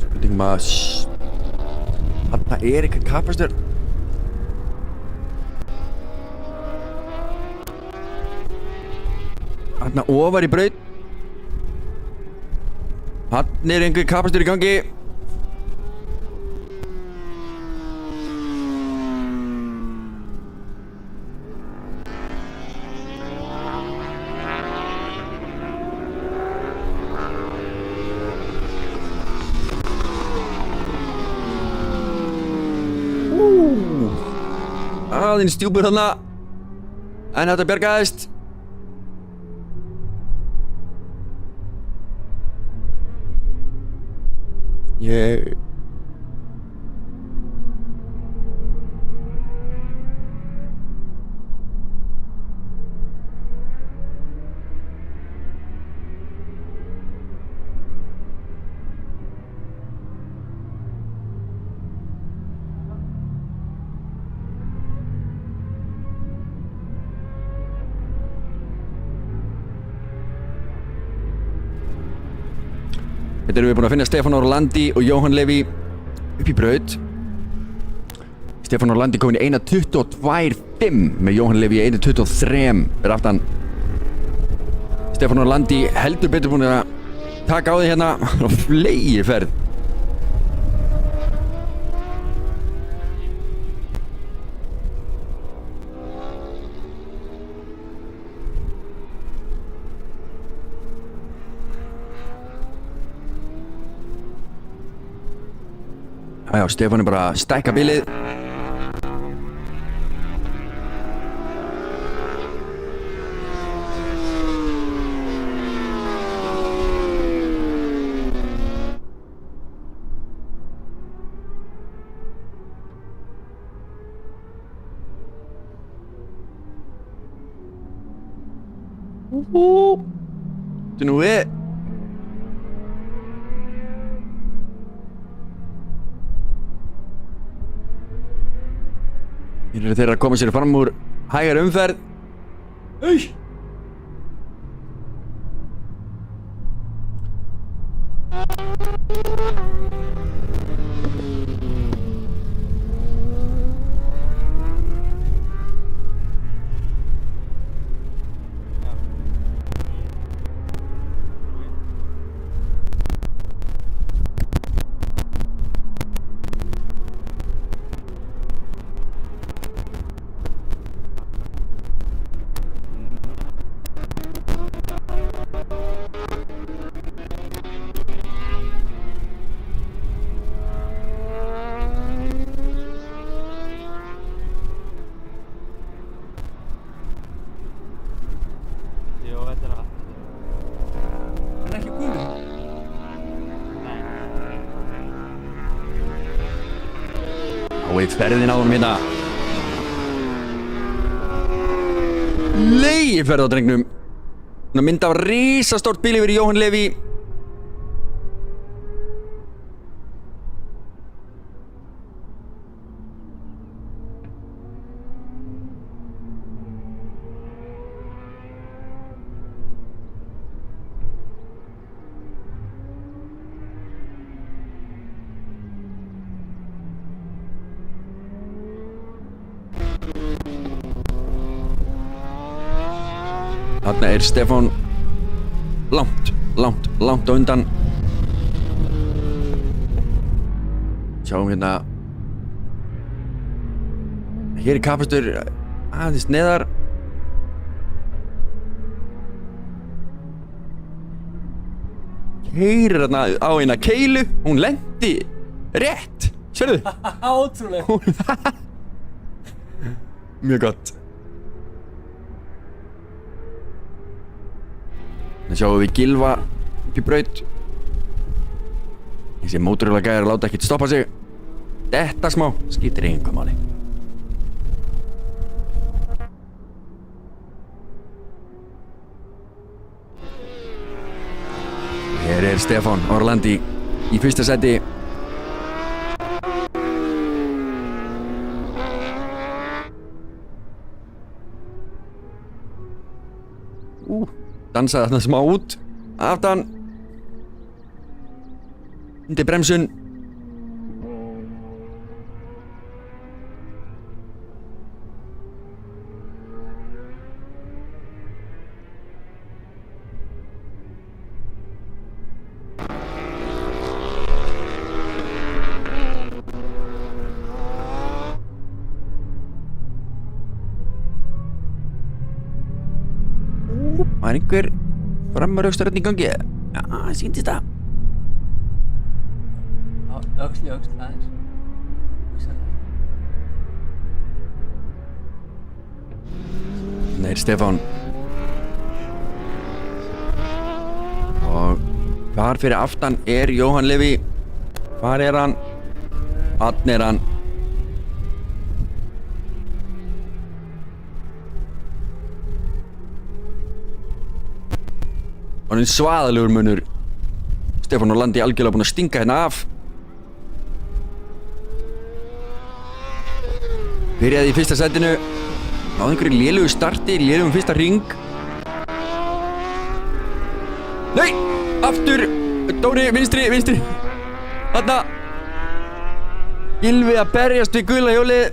spurningum að þarna er eitthvað kapastur þarna ofar í braut hann er einhver kapastur í gangi aðeins stjúpur þarna en þetta bjargaðist ég braut erum við búin að finna Stefán Orlandi og Jóhann Leví upp í braut. Stefán Orlandi komin í 1.22.5 með Jóhann Leví í 1.23 fyrir aftan. Stefán Orlandi heldur betur búin að taka á því hérna á flegi ferð. Já, Stefán bara að stækka bilið. Þetta nú við. Hér eru þeirra að koma sér fram úr hægar umferð. Hey. Hann er ekki gulur. Áið ferðin á honum hérna. Leiðiferð á drengnum. Mynd af risastórt bíl yfir Jóhann Leví. Þarna er Stefán langt á undan. Sjáum hérna. Hér er kapastur aðeins neðar. Keyrir þarna á eina keilu. Hún lendi rétt. Sérðu? Ótrúlega. Mjög gott. Það sjáum við Gylfa upp í braut. Þessi mótorhjóla gæjar láta ekkert stoppa sig. Þetta smá skiptir engu máli. Hér er Stefán Orlandi í fyrsta seti. Dansaði þarna smá út aftan undir bremsun. Það er einhver framröksturinn í gangi. Já, það sýndist það. Öxl í öxl aðeins. Hugsaðu. Nei, Stefán. Og hvar fyrir aftan er Jóhann Leví? Hvar er hann? Þarna er hann. Hann er svaðalegur munur. Stefán Orlandi algjörlega búinn að stinga hérna af. Byrjaði í fyrsta setinu. Náði einhverju lélegu starti, lélugum fyrsta hring. Nei! Aftur! Dóri, vinstri Þarna Gylfi að berjast við gula hjólið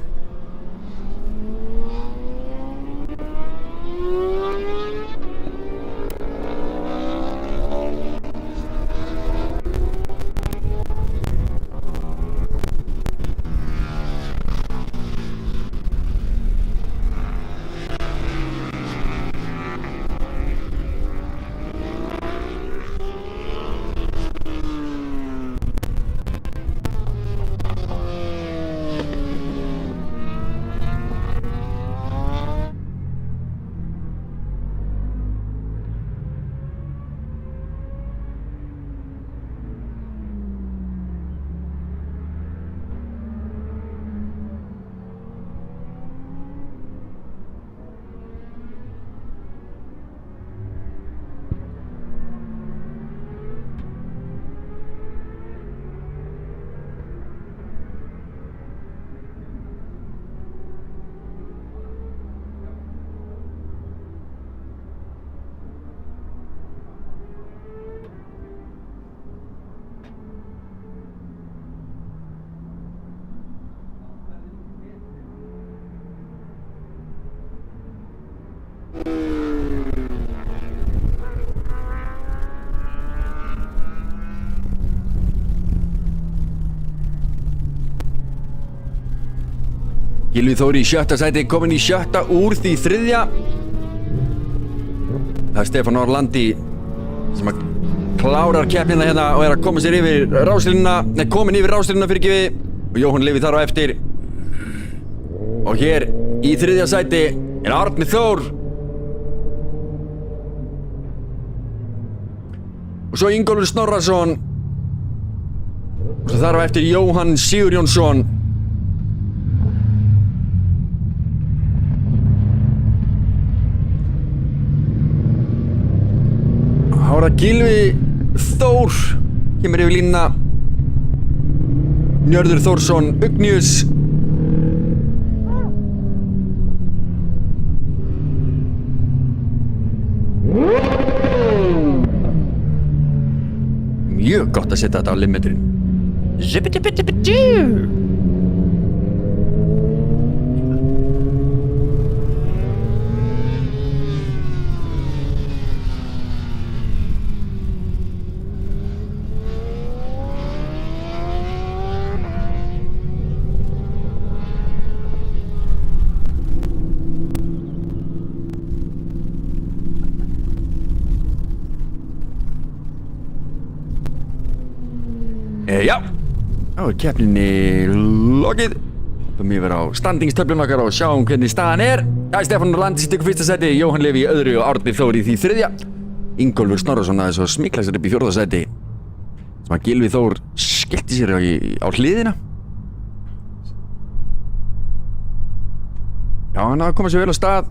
Gylfi Þór í 7. sæti, kominn í 7. úr því 3. Það er Stefán Orlandi sem að klárar keppnina hérna og er að koma sér yfir ráslínuna, komin yfir ráslínuna fyrir Gylfi og Jóhann Leví þar á eftir. Og hér í 3. sæti er Árni Þór. Og svo Ingólfur Snorrason. Og svo þar á eftir Jóhann Sigurjónsson. Þá er það Gylfi Þór kemur yfir línuna. Njörður Þórsson, Ugnius. Mjög gott að setja þetta á limmeturinn. Zippity-bitty-bitty. Já, þá er keppninni lokið. Hoppum yfir á standingstöflun okkar og sjáum hvernig staðan er. Það er Stefán Orlandi sem tekur 1. sæti, Jóhann Leví í 2. og Árni Þór í því 3. Ingólfur Snorrason aðeins og smikla sér upp í 4. sæti sem að Gylfi Þór skellti sér á hliðina. Já, hann hafði komið sér vel á stað.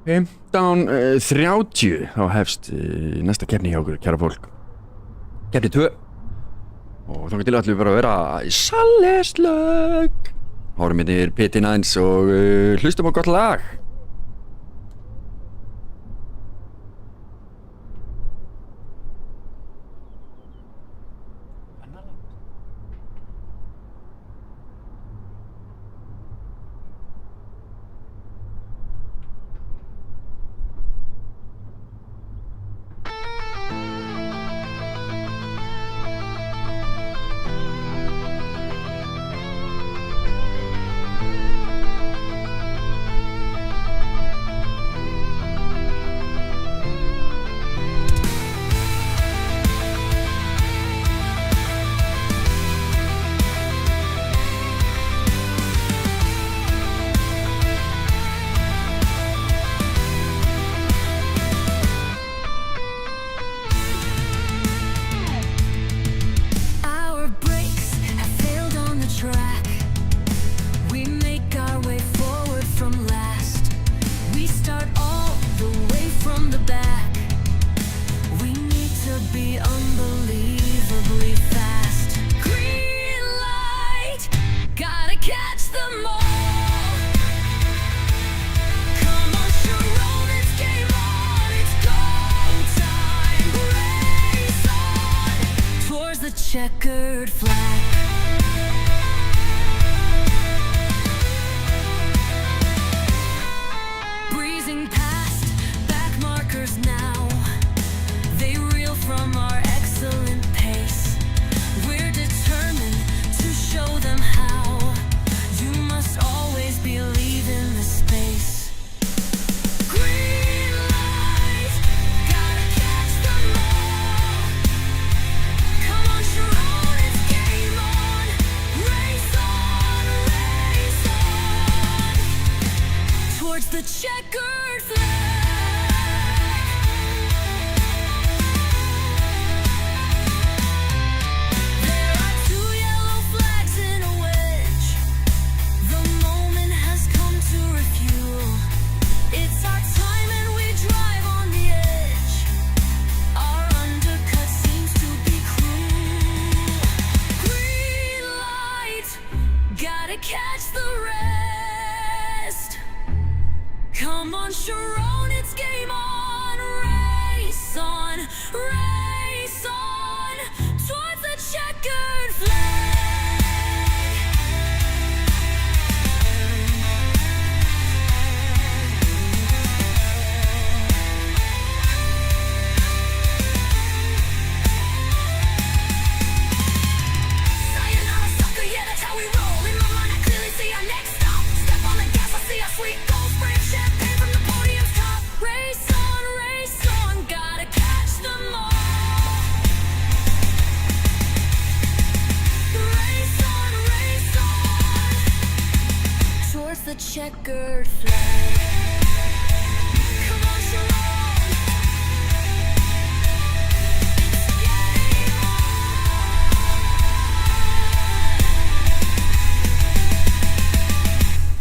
Okay. 15:30 þá hefst næsta keppni hjá okkur, kæra fólk. Keppni 2. Og þá getur við bara að vera salleslög. Horfum yfir pitinn aðeins og hlustum á gott lag. towards the checkered flag. There are two yellow flags in a wedge. The moment has come to refuel. It's our time and we drive on the edge. Our undercut seems to be cruel. Green light, gotta catch the rest. Come on, Sharon, it's game on. Race on, race on, towards the checkered flag. Sayonara, sucker, yeah, that's how we roll. In my mind, I clearly see our next stop. Step on the gas, I see our sweet gold. Spray of champagne from the podium's top. Race on, gotta catch them all. Race on, towards the checkered flag. Come on, Sharon. It's game on.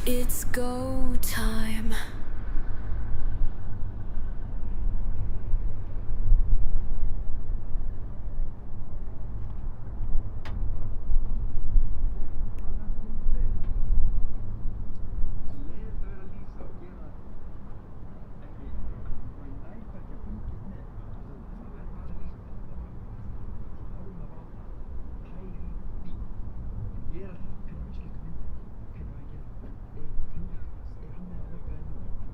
It's go time. Ég er alltaf, hvernig við skiltum mynda, hvernig var að gera, er hann með að lokka þennan?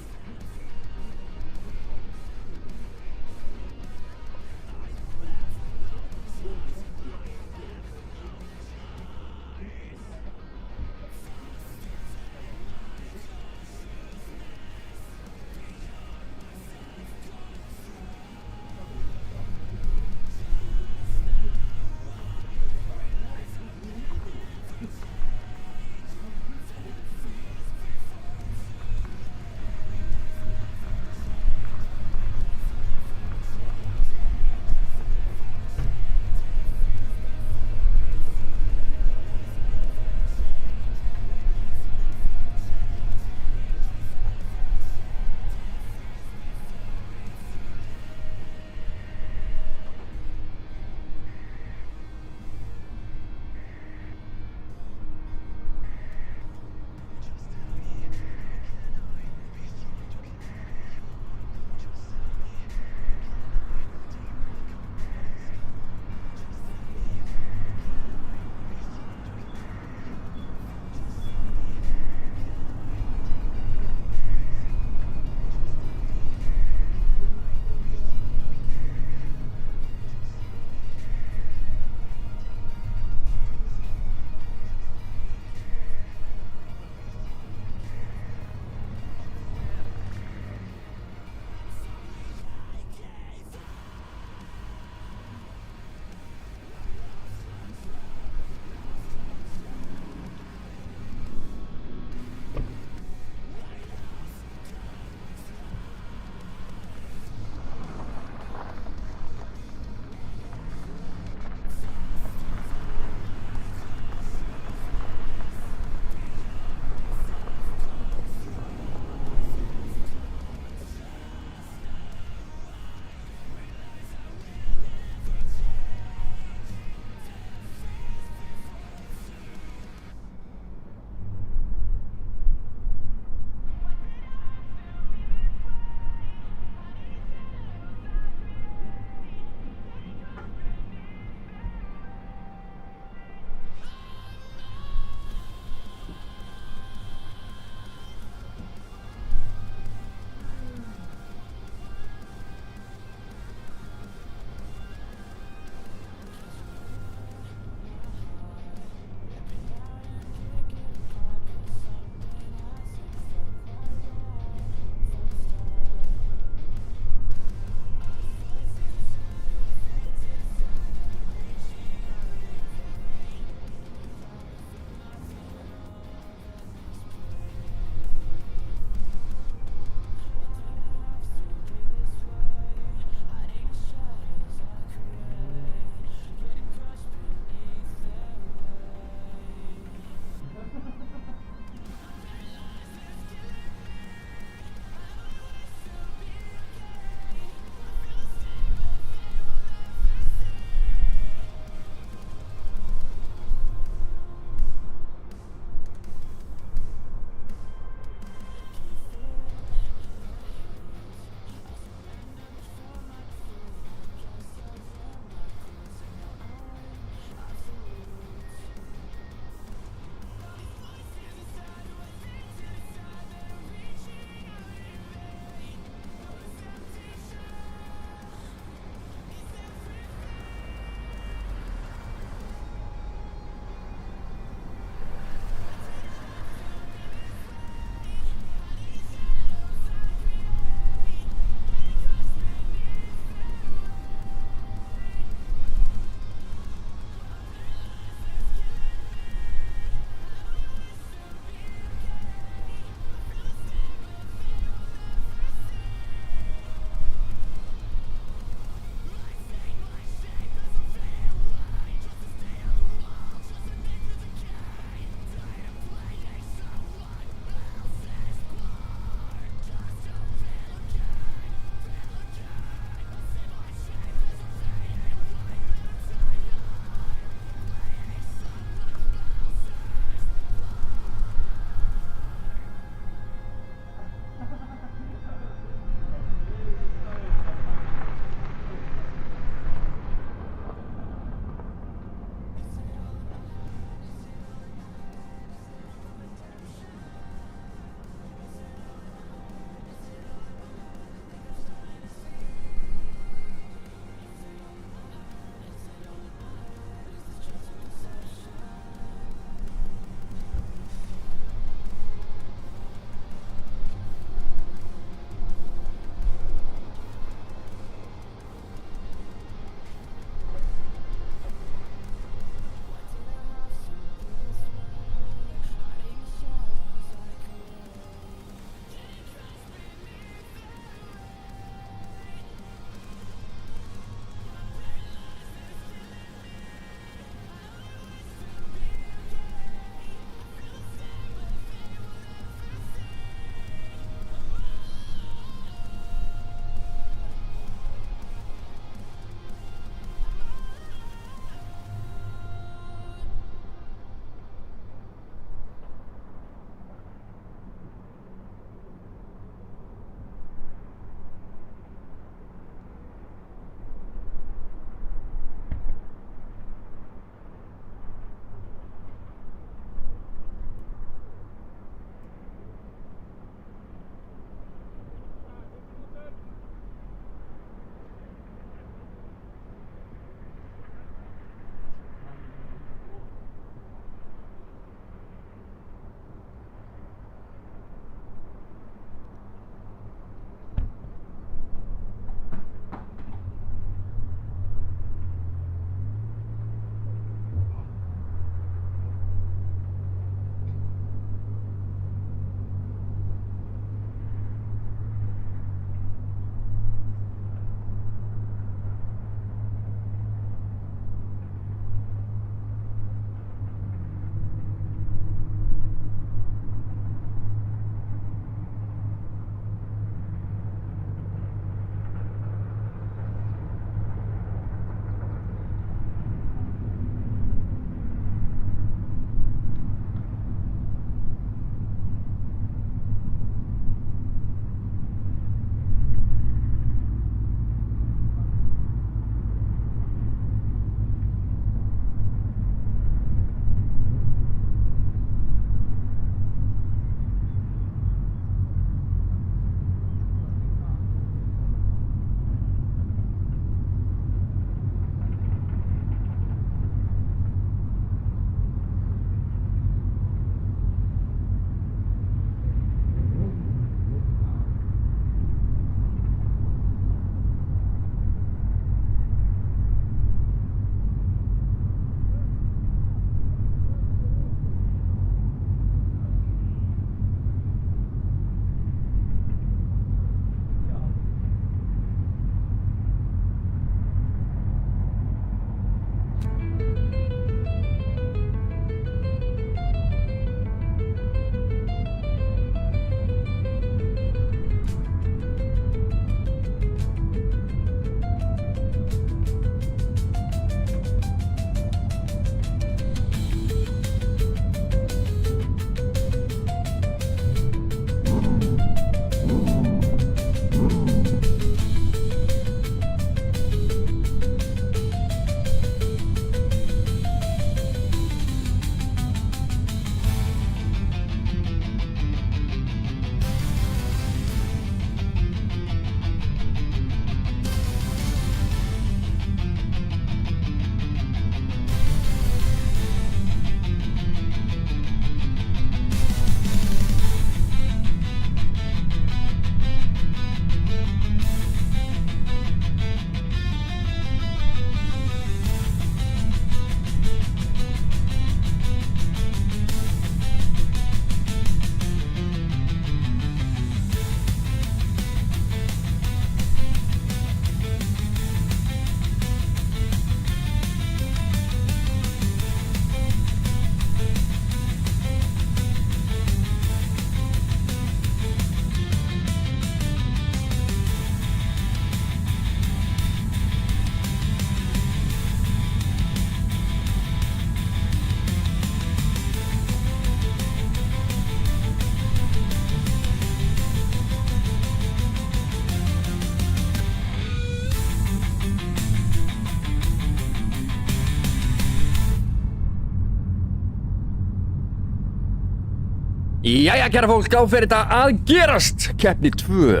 Jæja, kæra fólk, á fyrir þetta að gerast. Keppni 2.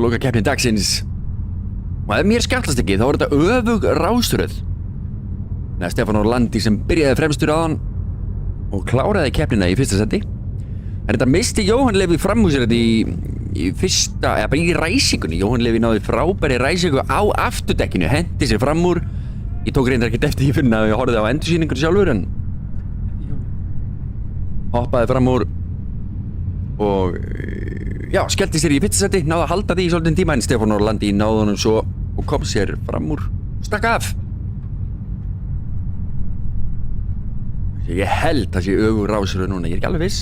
Loka keppni dagsins. Og ef mér skallast ekki, þá er þetta öfug rásröð. Það er Stefán Orlandi sem byrjaði fremstur aðan og kláraði keppnina í fyrsta seti. En þetta misti Jóhann Leví framhúsir í fyrsta, eða bara í ræsingunni. Jóhann Leví náði frábæri ræsingu á afturdekkinu, hendi sér fram úr. Ég tók reyndar ekkert eftir, ég finn að ég horfði á endursýningur sjálfur, en hoppaði fram úr og já, skellti sér í fyrsta seti, náði að halda því í svolítinn tíma, en Stefán Orlandi náði honum svo og kom sér fram úr, stakk af. Ég held að sé öfugur rásröð núna, ég er ekki alveg viss.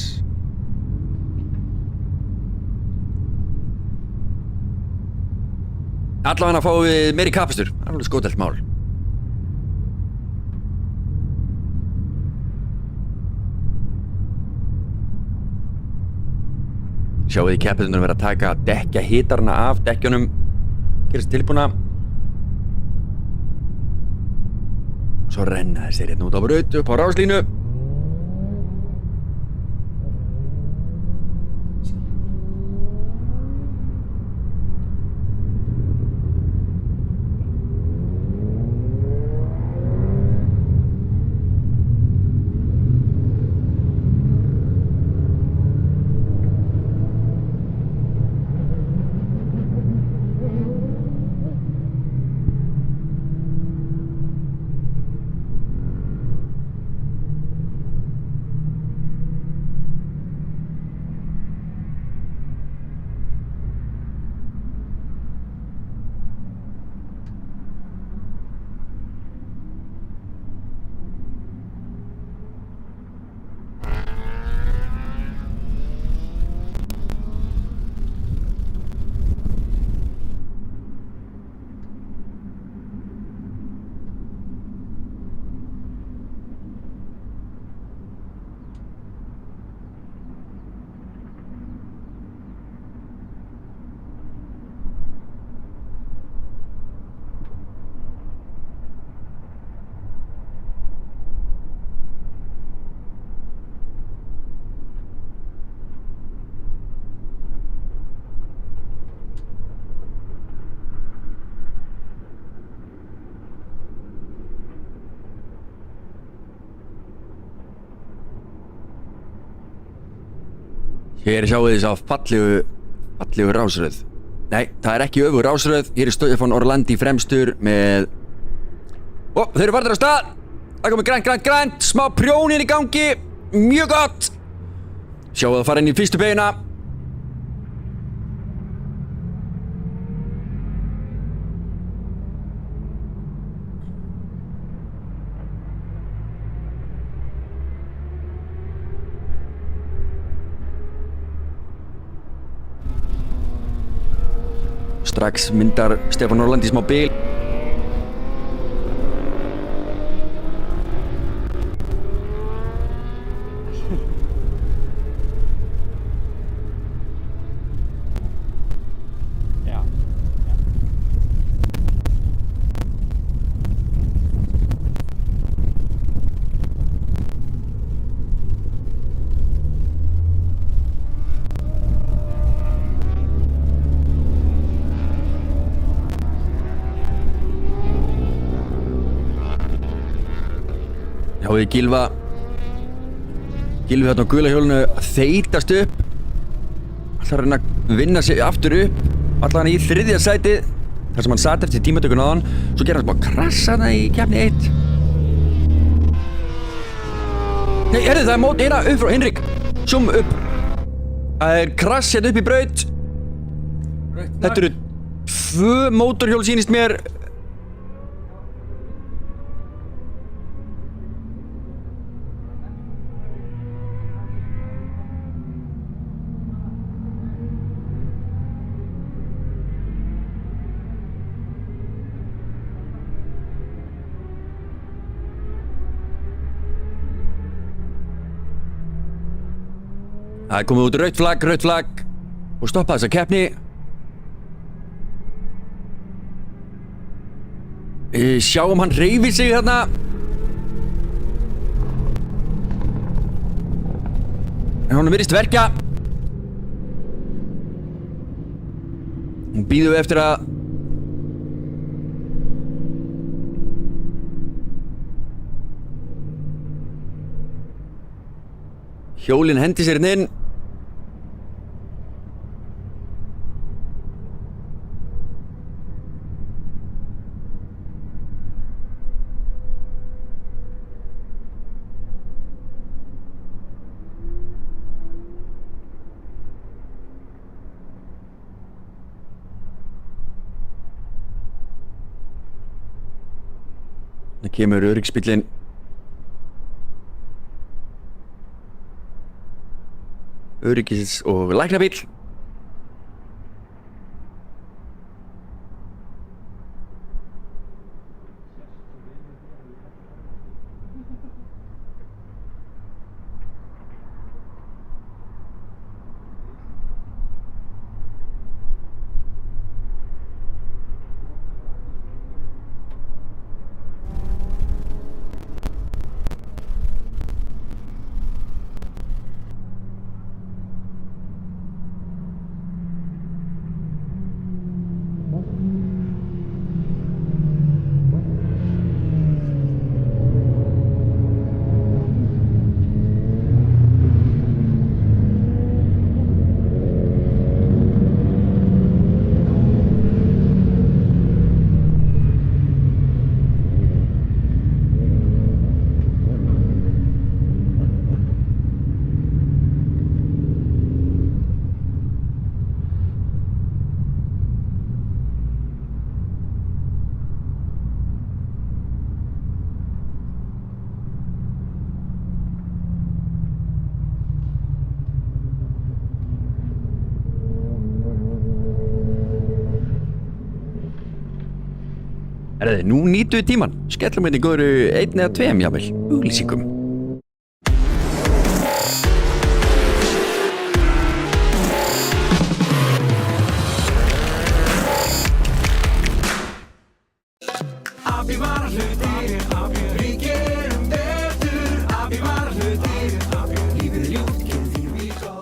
Allavega fáum við meiri kapastur, það er alveg skotelt mál. Sjáum við í keppnitunum vera að taka dekkja hitarna af dekkjunum, gerast tilbúna. Svo renna þessir hérna út á braut upp á ráslínu. Hér sjáum við þess að fallegu rásröð. Nei, það er ekki öfugur rásröð. Hér er Stefán Orlandi fremstur með... Ó, þeir eru farnir af stað. Það komið grænt, smá prjónin í gangi. Mjög gott. Sjáum við að fara inn í fyrstu beina. Strax myndar Stefán Orlandi smá bil. Já. Sjáum við Gylfa þarna á gula hjólinu að þeytast upp. Ætlar að reyna að vinna sig aftur upp. Ætlar hann í 3. sætið þar sem hann sat eftir tímatökun áðan. Svo gerði hann bara krassa það í keppni 1. Nei, herðu, það er mót eina upp frá Hinrik. Sjóum upp. Það er krass hérna upp í braut. Þetta eru 2 mótorhjól sýnist mér. Það er komið út rautt flagg og stoppa þessa keppni. Sjáum hann hreyfir sig þarna. En hún virðist verka. Hún býður eftir að hjólinn hendi sér inn. Það kemur öryggisbíllinn. Öryggis- og læknabíll. Herðu, nú nýtum við tíman. Skellum hérna í góðru 1 eða 2 jafnvel auglýsingum. Abi varahlutir, við gerum betur. Abi varahlutir, lífið er ljúft, gerum þínu vísa.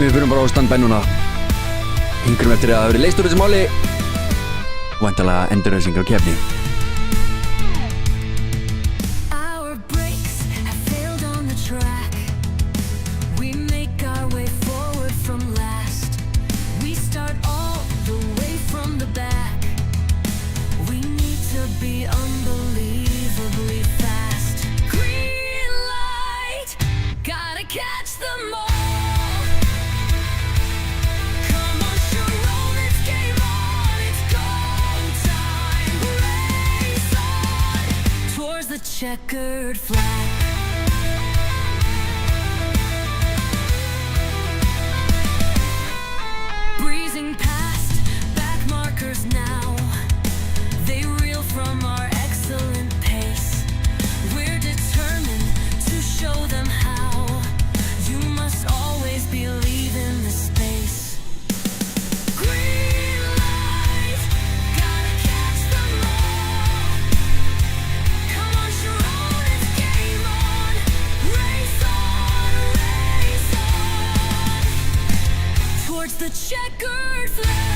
Við fyrir bara á standbæ núna. Hingrum eftir að það verið leyst úr þessu máli. Væntanlega endurræsing á keppni. Our brakes have failed on the track. We make our way forward from last. We start all the way from the back. We need to be unbelievably fast. Green light, gotta catch them all. Come on, Sharon, it's game on, it's go time. Race on towards the checkered flag. Breezing past back markers now. They reel from our excellent pace. We're determined to show them how. You must always believe in the space. Green light, gotta catch them all. Come on, Sharon, it's game on. Race on, race on. Towards the checkered flag.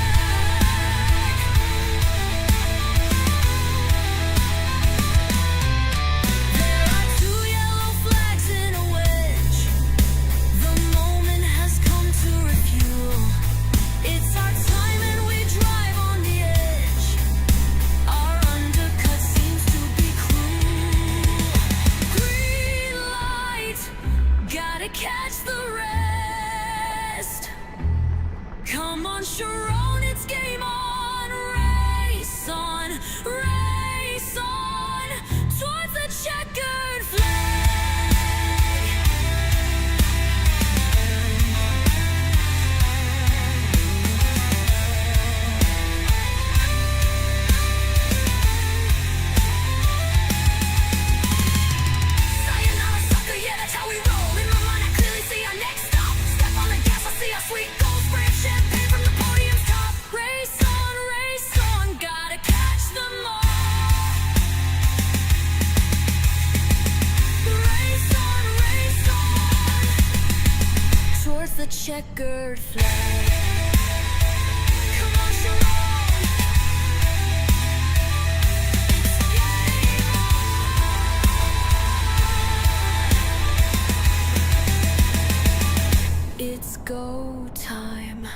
checkered flag. Come on, Sharon. It's go time.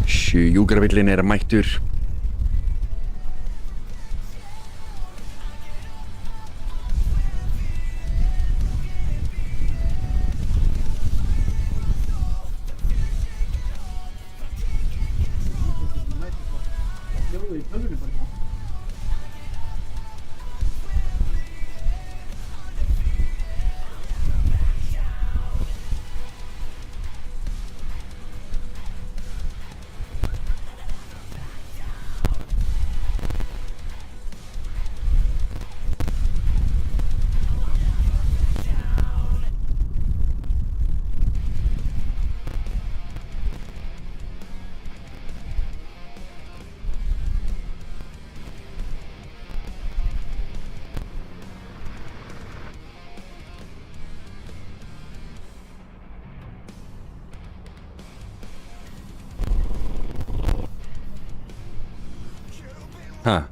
Sjúkrabíllinn er mættur. Hljóðu í tölvunni bara. Ha.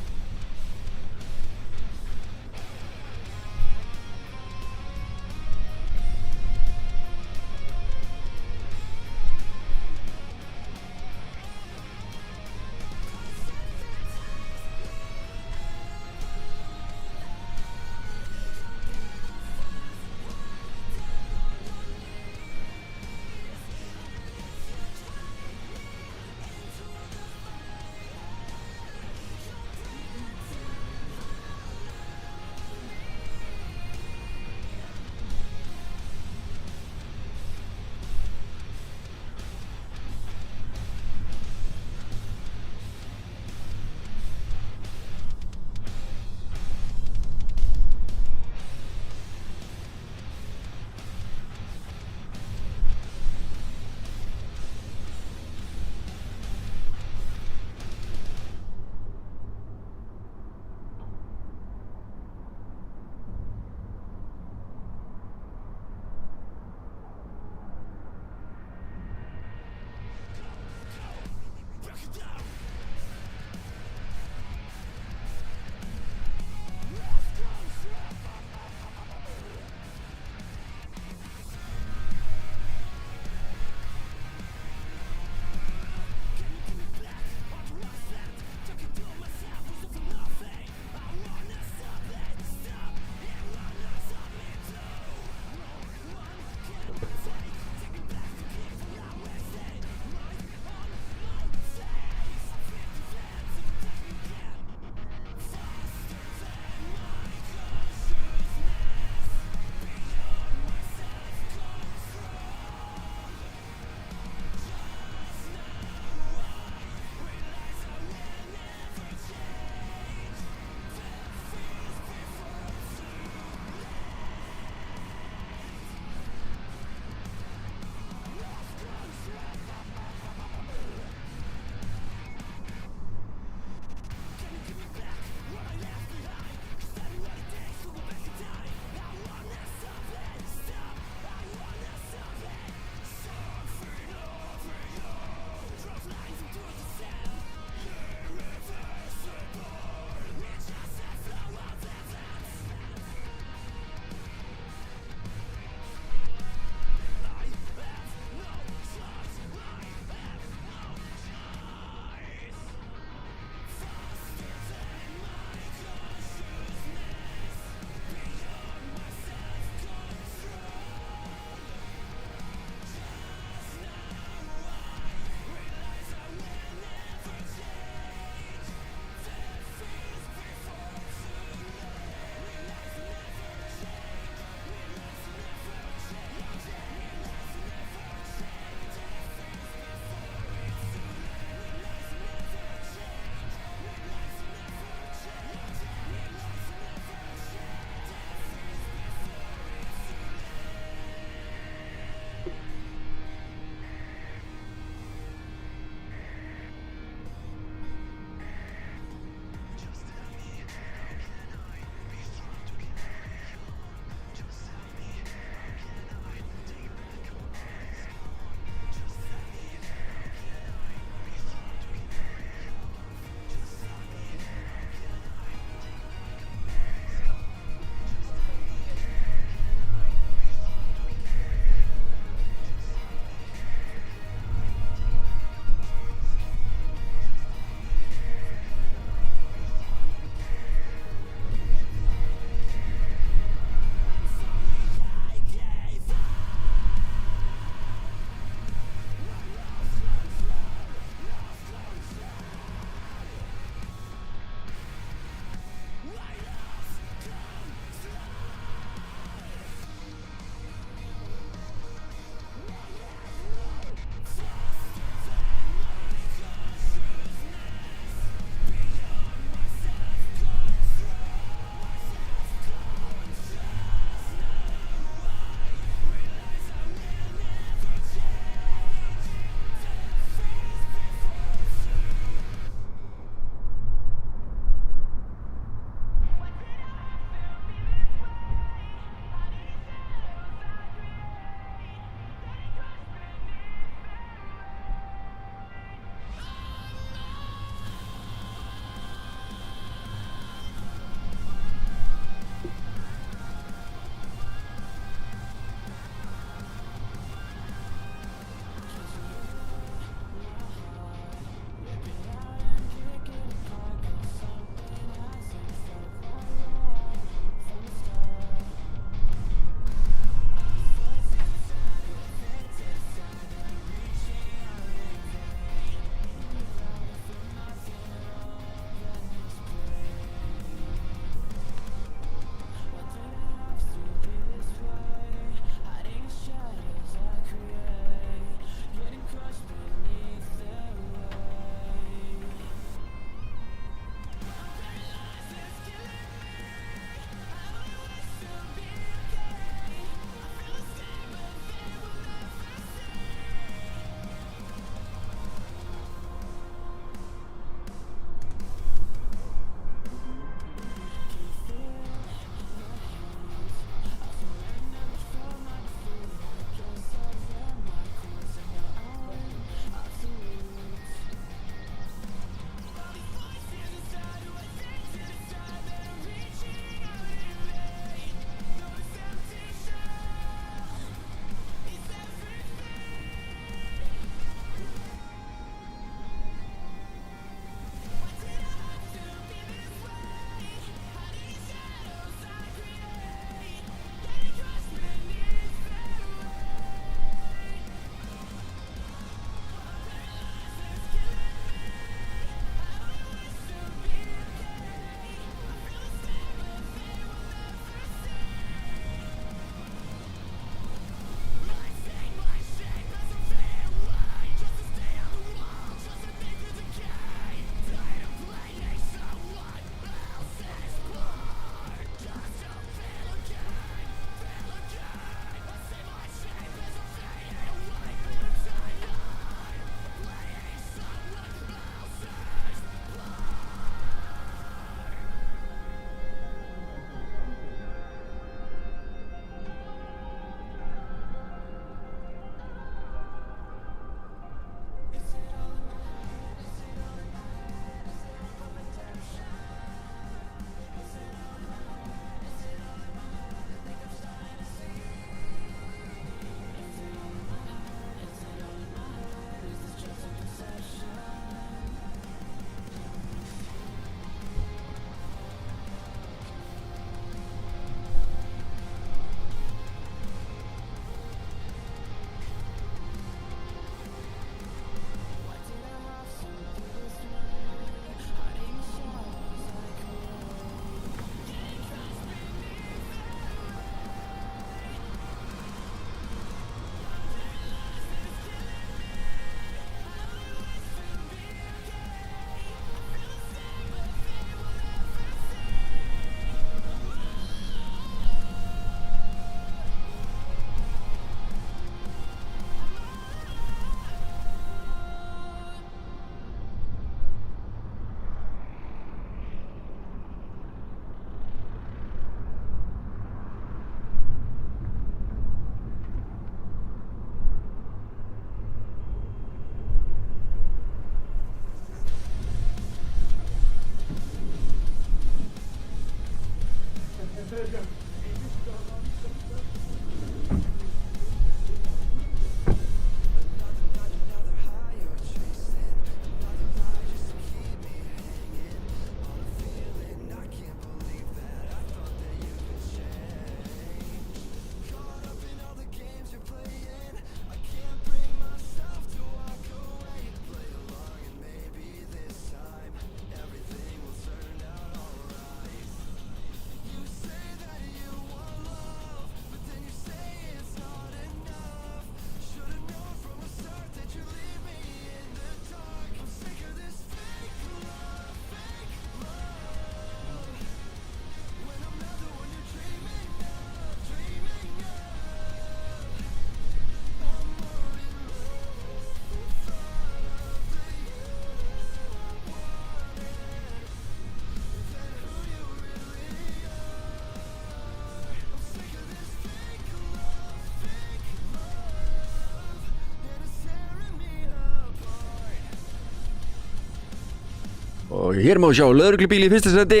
Og hér má sjá lögreglubíl í fyrsta seti.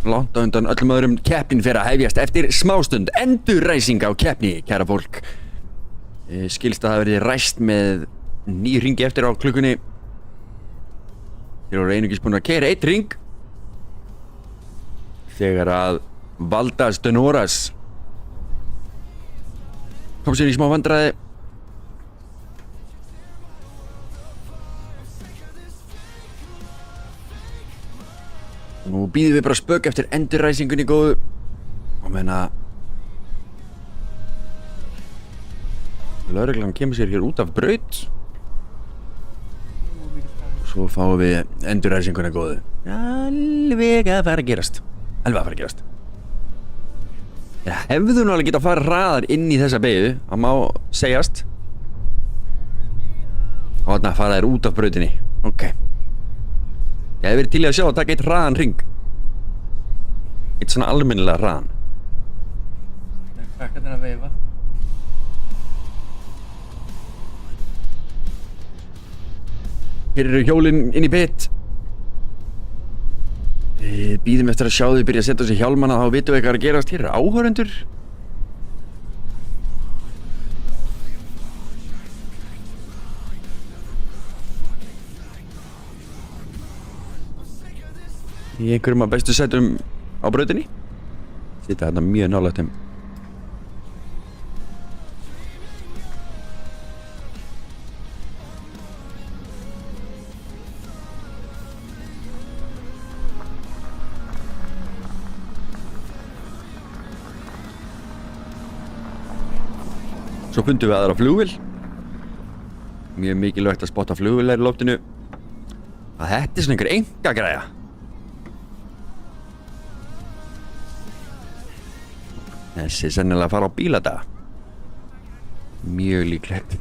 Langt á undan öllum öðrum. Keppnin fer að hefjast eftir smástund. Endurræsing á keppni, kæra fólk. Skilst að það verði ræst með 9 hringi eftir á klukkunni. Þeir voru einungis búin að keyra 1 hring þegar að Valdas Denoras kom sér í smá vandræði. Nú býðum við bara spök eftir endurræsingunni góðu og menna lögreglan kemur sér hér út af braut. Svo fáum við endurræsinguna góðu. Alveg að fara að gerast. Ég hefðu nú alveg getað að fara hraðar inn í þessa beygju, það má segjast. Og þarna fara þær út af brautinni. Ok. Ég hef verið til í að sjá að taka 1 hraðan hring. 1 svona almennilega hraðan. Það er krakkarnir að veifa. Hér eru hjólin inn í pit. Við bíðum eftir að sjá þau byrja að setja sér hjálmana, þá vitum við hvað er að gerast. Hér eru áhorfendur. Í einhverjum af bestu sætum á brautinni. Sita þarna mjög nálægt þeim. Svo fundum við aðra flugvél. Mjög mikilvægt að spotta flugvélar í loftinu. Að þetta er svona einhver engagræja. Þessi er sennilega að fara á bíladaga. Mjög líklegt.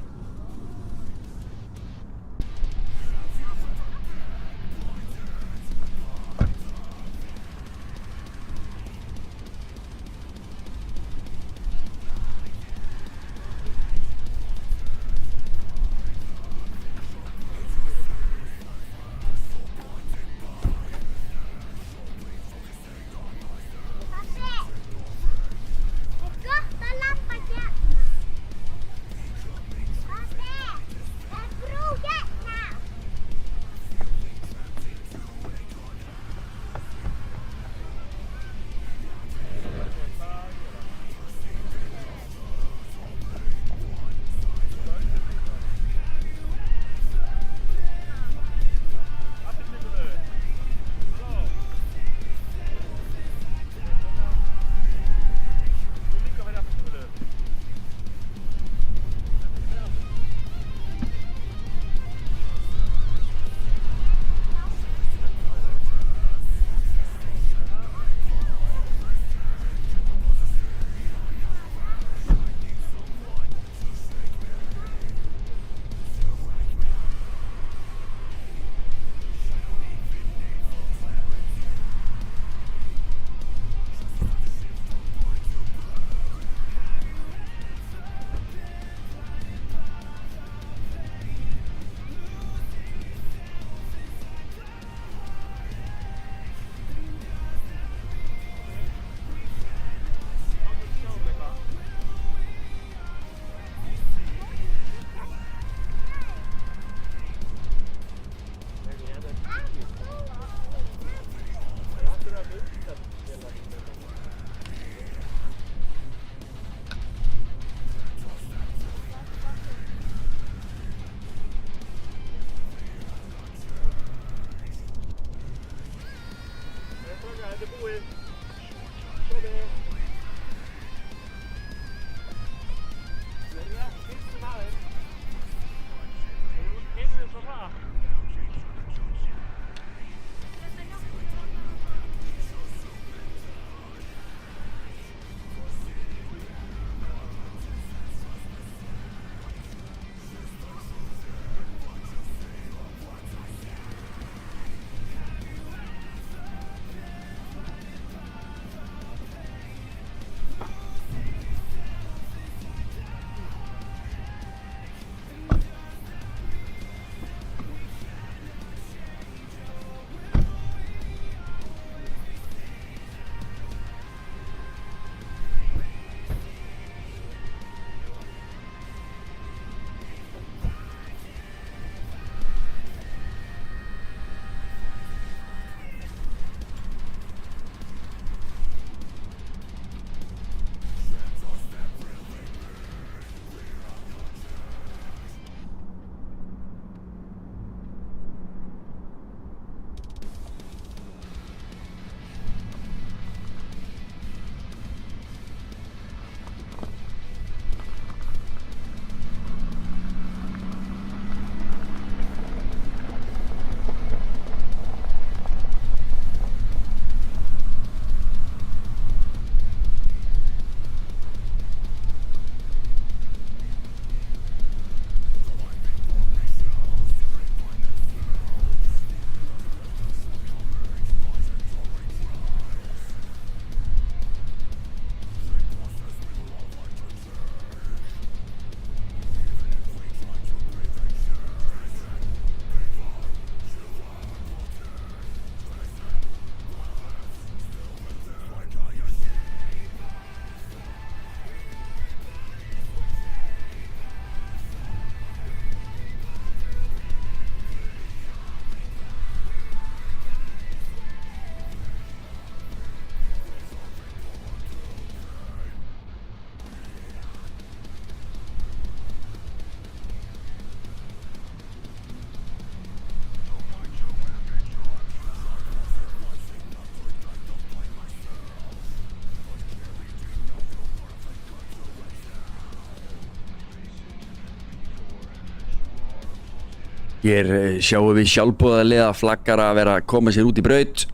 Hér sjáum við sjálfboðaliða flaggara að vera að koma sér út í braut.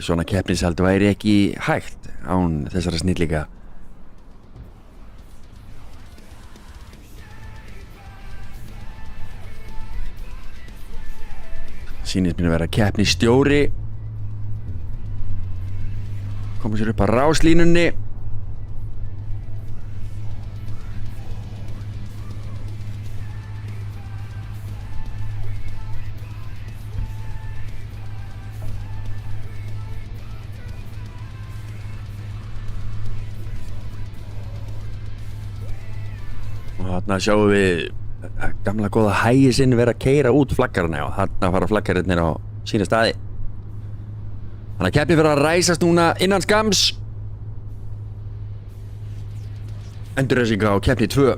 Svona keppnishald væri ekki hægt án þessara snillíka. Sýnist mér að vera keppnisstjóri. Koma sér upp að ráslínunni. Og þarna sjáum við gamla góða hægi sinn vera að keyra út flaggarana og þarna fara flaggarnir á sína staði. Þannig að keppni fyrir að ræsast núna innan skams. Endurræsing á keppni 2.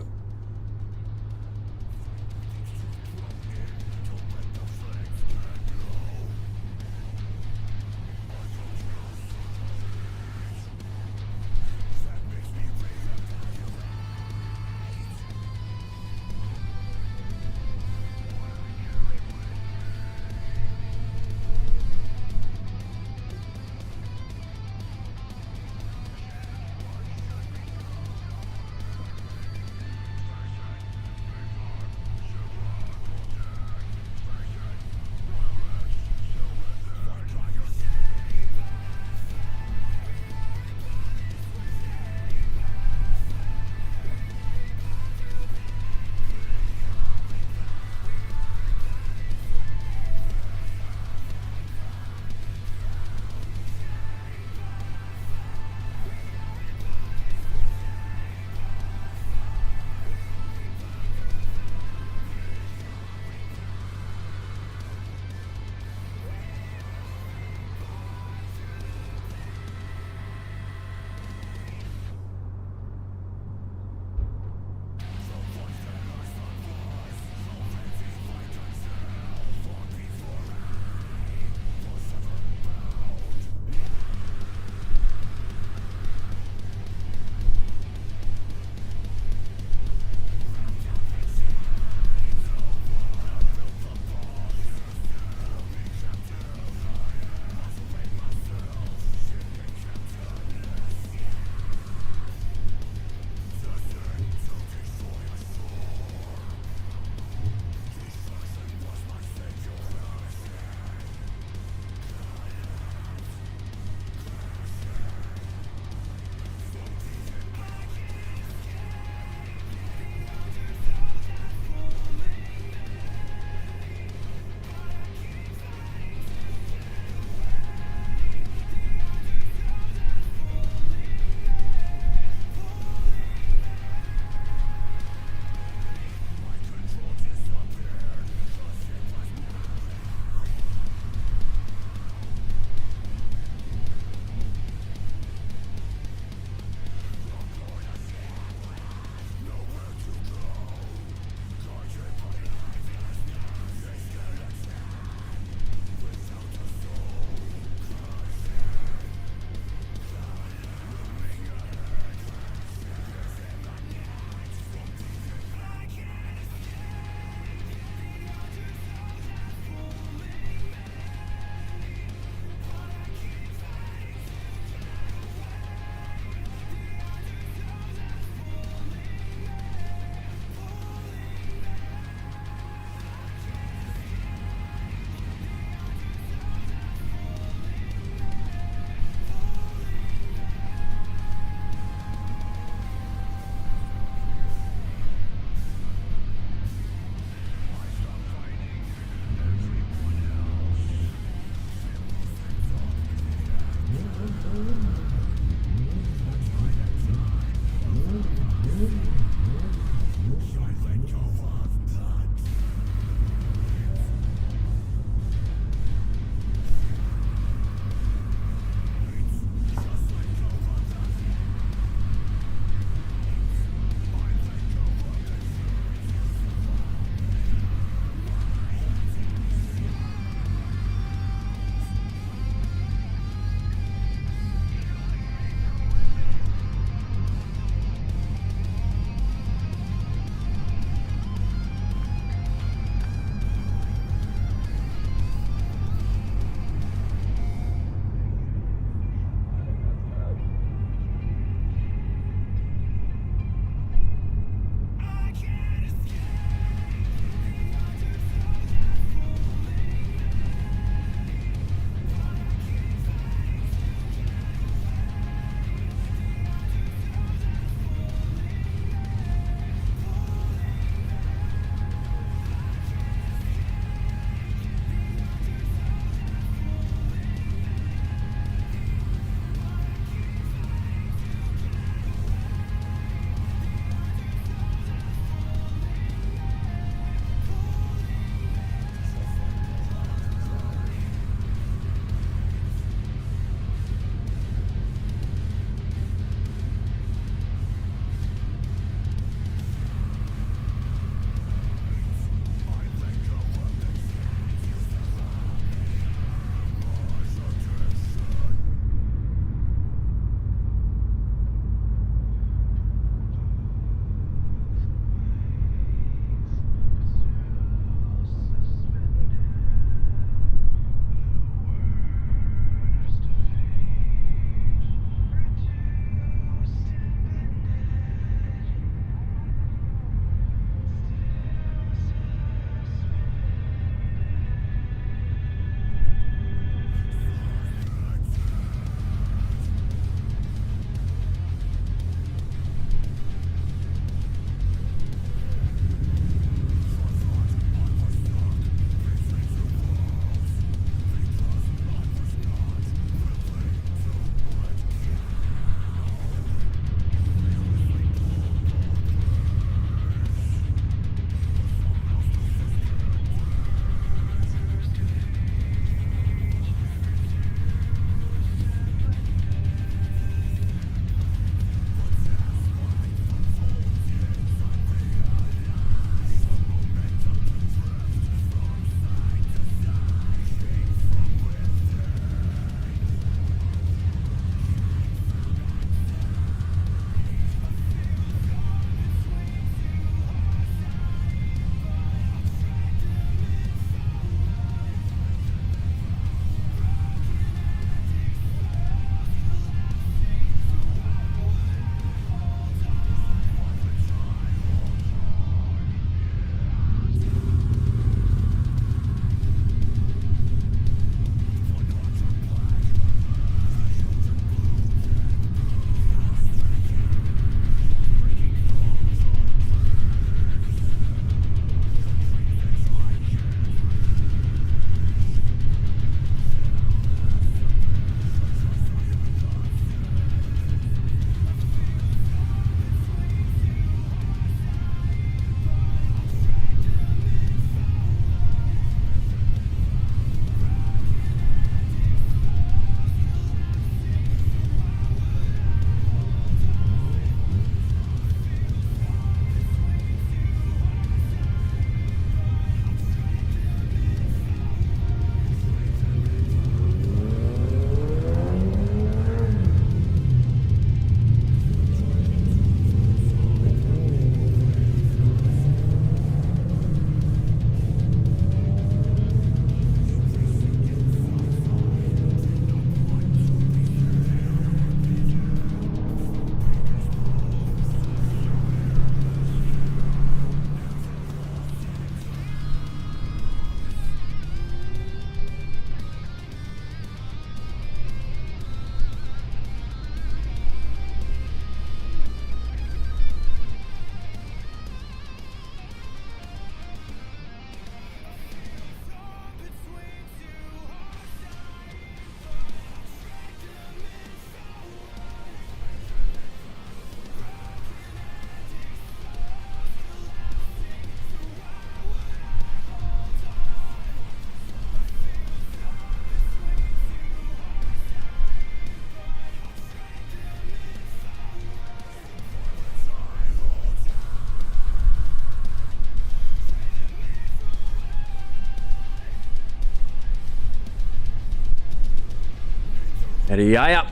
Herri, jæja.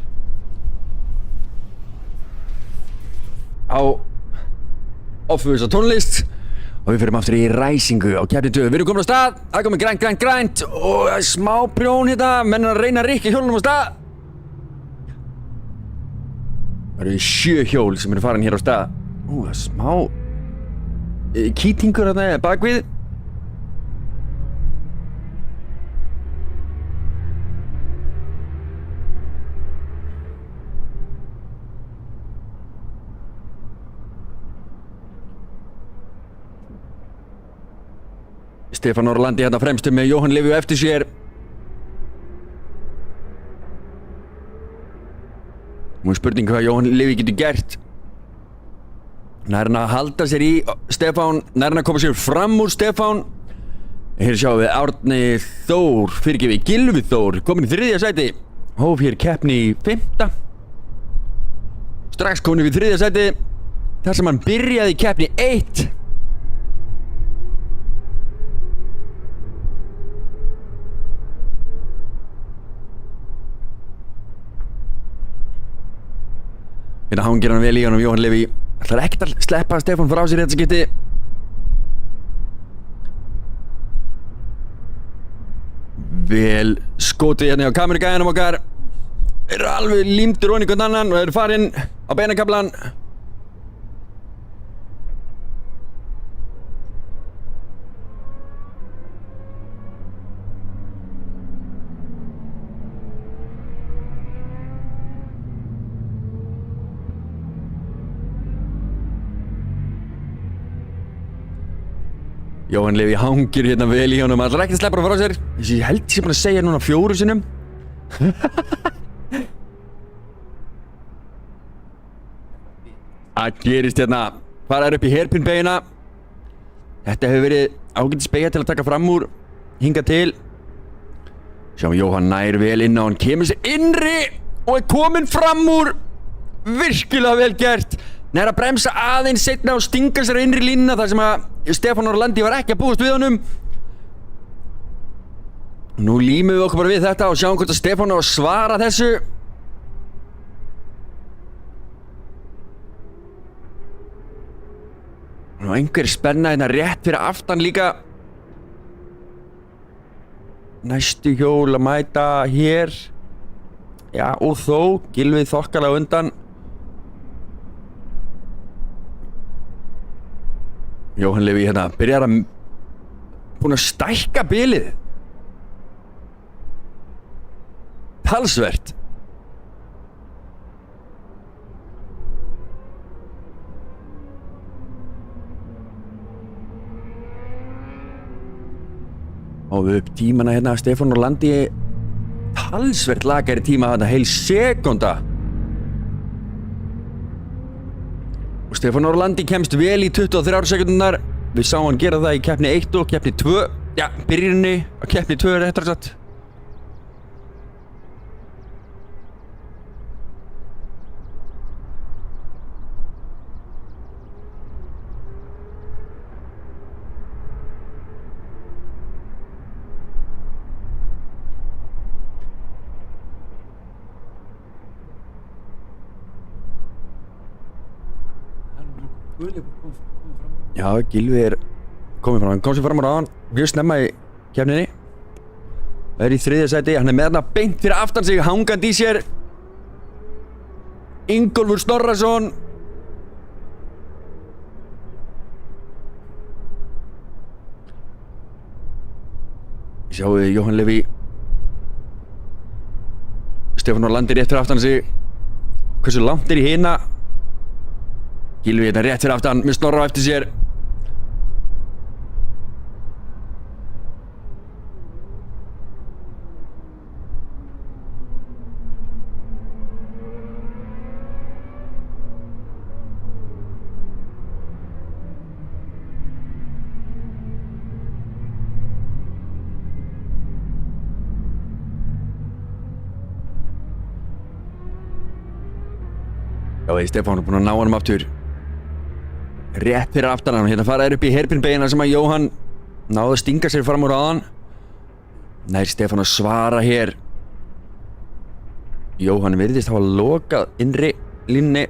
Á offusa tónlist og við fyrir aftur í ræsingu á keppni 2. Við erum komin á stað, það er komið grænt og það er smá prjón hérna, menn að reyna að rykkja hjólunum á stað. Það eru 7 hjól sem eru farin hér á stað. Það er smá kýtingur hérna bakvið. Stefán Orlandi hérna fremstur með Jóhann Leví eftir sér. Nú er spurning hvað Jóhann Leví getur gert. Nær hann að halda sér í Stefán, nær hann að koma sér fram úr Stefán. Hér sjáum við Árni Þór, fyrirgefið Gylfi Þór, komin í 3. sæti. Hóf hér keppni í 5. Strax komin í 3. sæti. Þar sem hann byrjaði í keppni 1. Hérna hangir hann vel í honum Jóhann Leví. Ætlar ekkert að sleppa Stefán frá sér þetta skipti. Vel skotið hérna á kamerugæðanum okkar. Eru alveg límdir ofan í hvern annan og eru farin á beinakaflan. Jóhann Leví hangir hérna vel í honum, ætlar ekki að sleppa hann frá sér. Ég held ég sé búin að segja núna 4 sinnum. Það gerist hérna, faraður upp í hairpin-beygina. Þetta hefur verið ágætis beygja til að taka fram úr, hinga til. Sjáum Jóhann nær vel inn á hann, kemur sér innri og er kominn fram úr. Virkilega vel gert. Nær að bremsa aðeins seinna og stinga sér á innri línuna þar sem að Stefán Orlandi var ekki að búast við honum. Nú límum við okkur bara við þetta og sjáum hvort að Stefán á að svara þessu. Nú einhver spenna hérna rétt fyrir aftan líka. Næstu hjól að mæta hér. Já, og þó Gylfi þokkalega undan. Jóhann Leví hérna byrjar að búin að stækka bilið. Talsvert. Og við upp tímana hérna Stefán Orlandi talsvert lagari tíma þarna, heil sekúnda. Og Stefán Orlandi kemst vel í 23 sekúndunar. Við sáum hann gera það í keppni 1 og keppni 2. Já, byrjunni á keppni 2 er réttara sagt. Já, Gylfi er komið fram, hann kom sér fram á ráðan mjög snemma í keppninni. Er í 3. sæti, hann er með þarna beint fyrir aftan sig, hangandi í sér Ingólfur Snorrason. Sjáum við Jóhann Leví, Stefán Orlandi rétt fyrir aftan sig. Hversu langt er í hina? Gylfi hérna rétt fyrir aftan með Snorra á eftir sér. Já, Stefán er búinn að ná honum aftur. Rétt fyrir aftan hann, hérna faraður upp í hairpin-beygina sem að Jóhann náði að stinga sér fram úr áðan. Nær Stefán að svara hér. Jóhann virðist hafa lokað innri línni.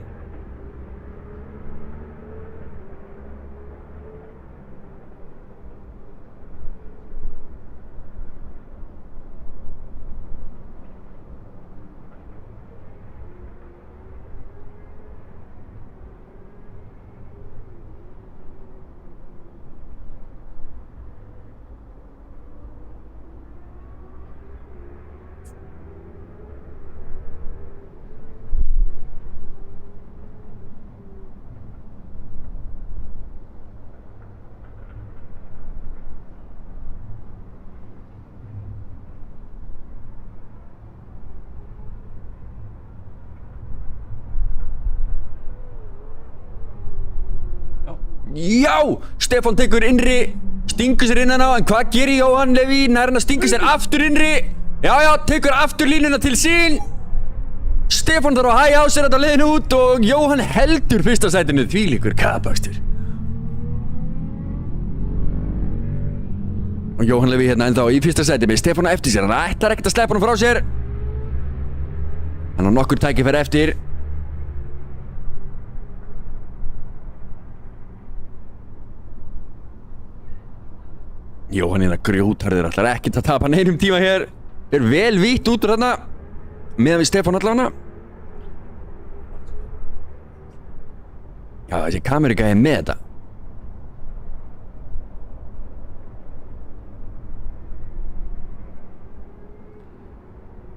Já, Stefán tekur innri, stingur sér innan á, en hvað gerir Jóhann Leví? Nær hann að stinga sér aftur innri? Já, tekur aftur línuna til sín. Stefán þarf að hægja á sér þetta leiðin út og Jóhann heldur fyrsta sætinu, þvílíkur kapakstur. Og Jóhann Leví hérna ennþá í fyrsta sæti með Stefán á eftir sér, hann ætlar ekkert að sleppa hann frá sér. Hann á nokkur tækifæri eftir. Jóhann hérna grjótharður, ætlar ekkert að tapa neinum tíma hér. Er vel vítt út úr þarna meðan við Stefán allavega. Já, þessi kamerugæði með þetta.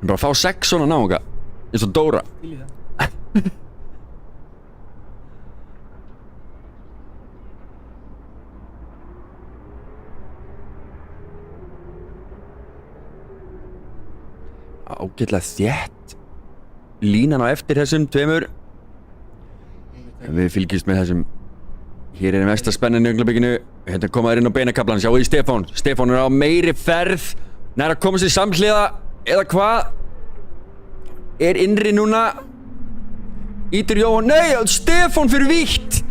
Hann bara að fá 6 svona náunga eins og Dóra. Til í það. Ágætlega þétt línan á eftir þessum tveimur. Við fylgjumst með þessum. Hér er mesta spennan í augnablикinu. Hérna koma þær inn á beinakaflan. Sjáu í Stefán. Stefán er á meiri ferð. Nær að koma sér samhliða eða hvað? Er innri núna. Ítur Jóhann. Nei, Stefán fyrir vítt.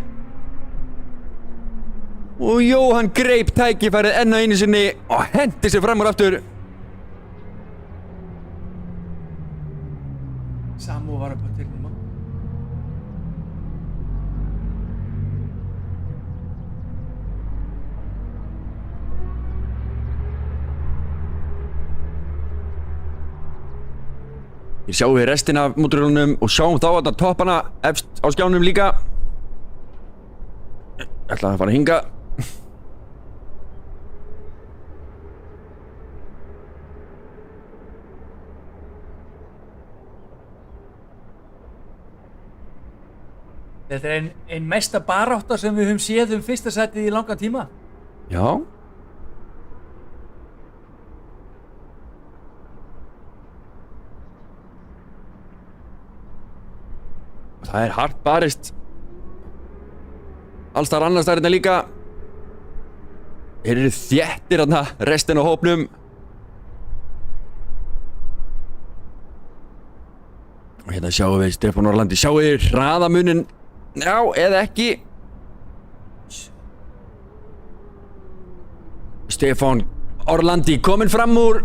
Og Jóhann greip tækifærið enn og einu sinni og hendi sér fram úr aftur. Samúð var upp á til núna. Við sjáum við restina af mótorhjólunum og sjáum þá að toppana efst á skjánum líka. Ætla að fara að hinga. Þetta er ein mesta barátta sem við höfum séð fyrsta sætið í langan tíma. Já. Það er hart barist. Alls þar annars þar hérna líka. Þeir eru þéttir hérna restin á hópnum. Og hérna sjáum við Stefán Orlandi. Sjáum við hraðamunin. Já, eða ekki. Stefán Orlandi kominn fram úr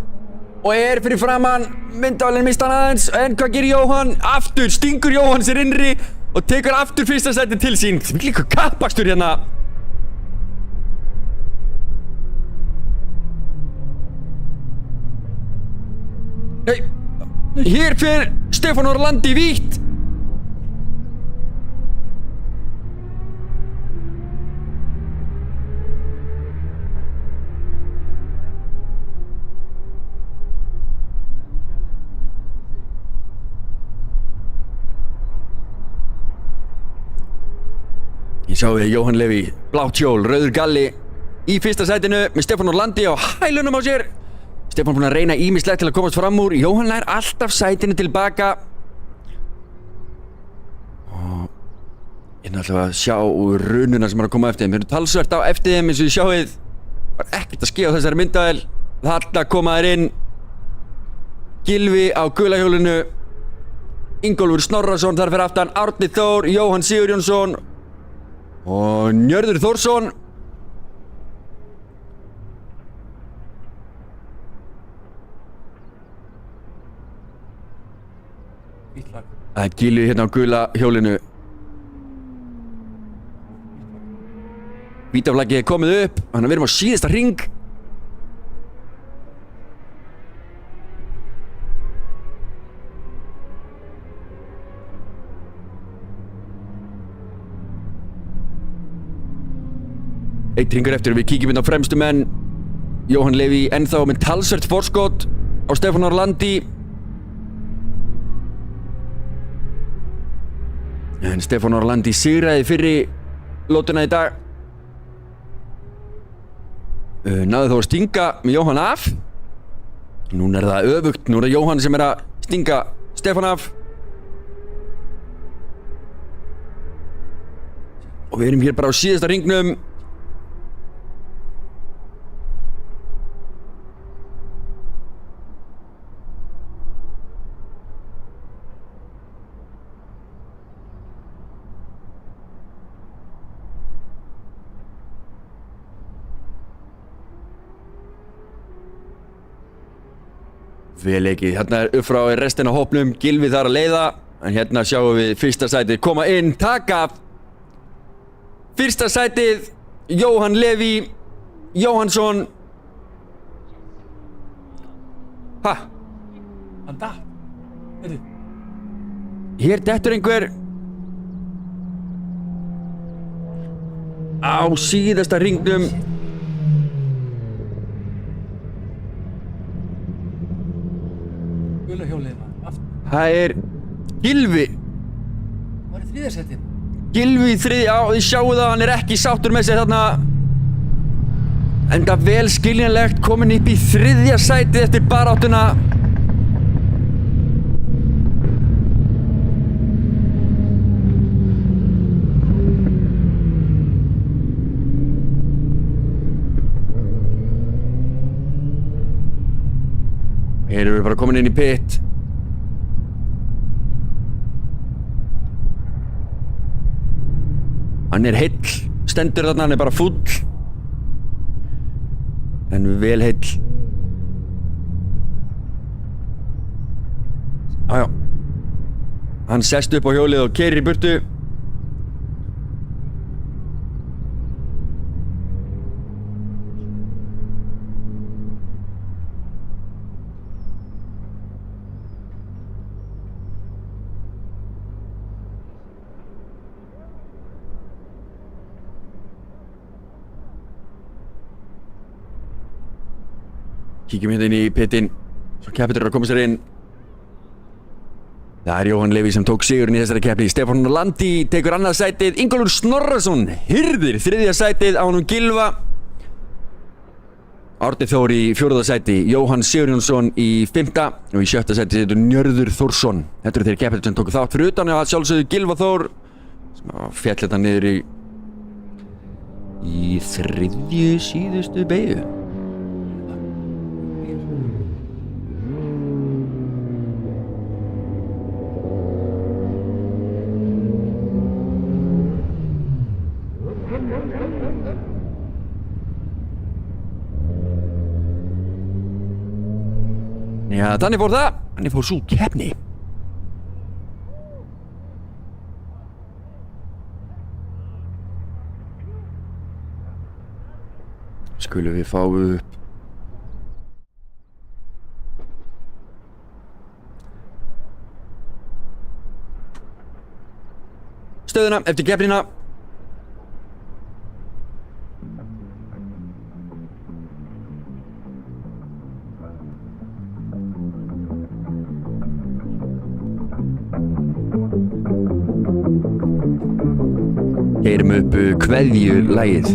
og er fyrir framann. Myndavélin mista hann aðeins. En hvað gerir Jóhann? Aftur stingur Jóhann sér innri og tekur aftur fyrsta sæti til sín. Það er líka kappakstur hérna. Nei, hér fyrir Stefán Orlandi vítt. Ég sjá við Jóhann Leví, blátt hjól, rauður galli í fyrsta sætinu með Stefán Orlandi á hælunum á sér. Stefán búinn að reyna ýmislegt til að komast fram úr. Jóhann nær alltaf sætinu tilbaka. Og ég er náttúrulega að sjá rununa sem er að koma eftir þeim. Þeir eru talsvert á eftir þeim eins og þið sjáið. Var ekkert að ske á þessari myndavél. Þarna koma þær inn. Gylfi á gula hjólinu. Ingólfur Snorrason þar fyrir aftan. Árni Þór, Jóhann Sigurjónsson og Njörður Þórsson. Ítlag. Það er Gilvi hérna á gula hjólinu. Vítaflagið er komið upp, þannig að við erum á síðasta hring. Eitt hringur eftir og við kíkjum inn á fremstu menn. Jóhann Leví ennþá með talsvert forskot á Stefán Orlandi. En Stefán Orlandi sigraði fyrri lótuna í dag. Náði þó að stinga með Jóhann af. Núna er það öfugt, nú er það Jóhann sem er að stinga Stefán af. Og við erum hér bara á síðasta hringnum. Vel ekki, hérna er upp frá restina af hópnum, Gylfi þar að leiða, en hérna sjáum við fyrsta sætið koma inn, taka fyrsta sætið, Jóhann Leví Jóhannsson. Ha? Hann datt. Heyrðu. Hér dettur einhver á síðasta hringnum. Gula hjólið maður. Aftur. Það er Gylfi. Var í þriðja sæti. Gylfi í þriðja, þið sjáu það, hann er ekki sáttur með sig þarna. Enda vel skiljanlegt, komin upp í þriðja sætið eftir baráttuna. Hér erum við bara komin inn í pit. Hann er heill, stendur þarna, hann er bara fúll. En vel heill. Jájá. Hann sest upp á hjólið og keyrir í burtu. Kíkjum hérna inn í pitinn, svo keppir að koma sér inn. Það er Jóhann Leví sem tók sigurinn í þessari keppni. Stefán Orlandi tekur annað sætið, Ingólfur Snorrason hirðir þriðja sætið á honum Gylfa. Árni Þór í fjórða sæti, Jóhann Sigurjónsson í fimmta og í sjötta sæti situr Njörður Þórsson. Þetta eru þeir keppir sem tóku þátt fyrir utan að sjálfsögðu Gylfa Þór sem féll þetta niður í þriðju síðustu beygju. Já, þannig fór það. Þannig fór sú keppni. Skulum við fá upp stöðuna eftir keppnina. Heyrum upp kveðjulagið.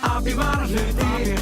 Api var hlutir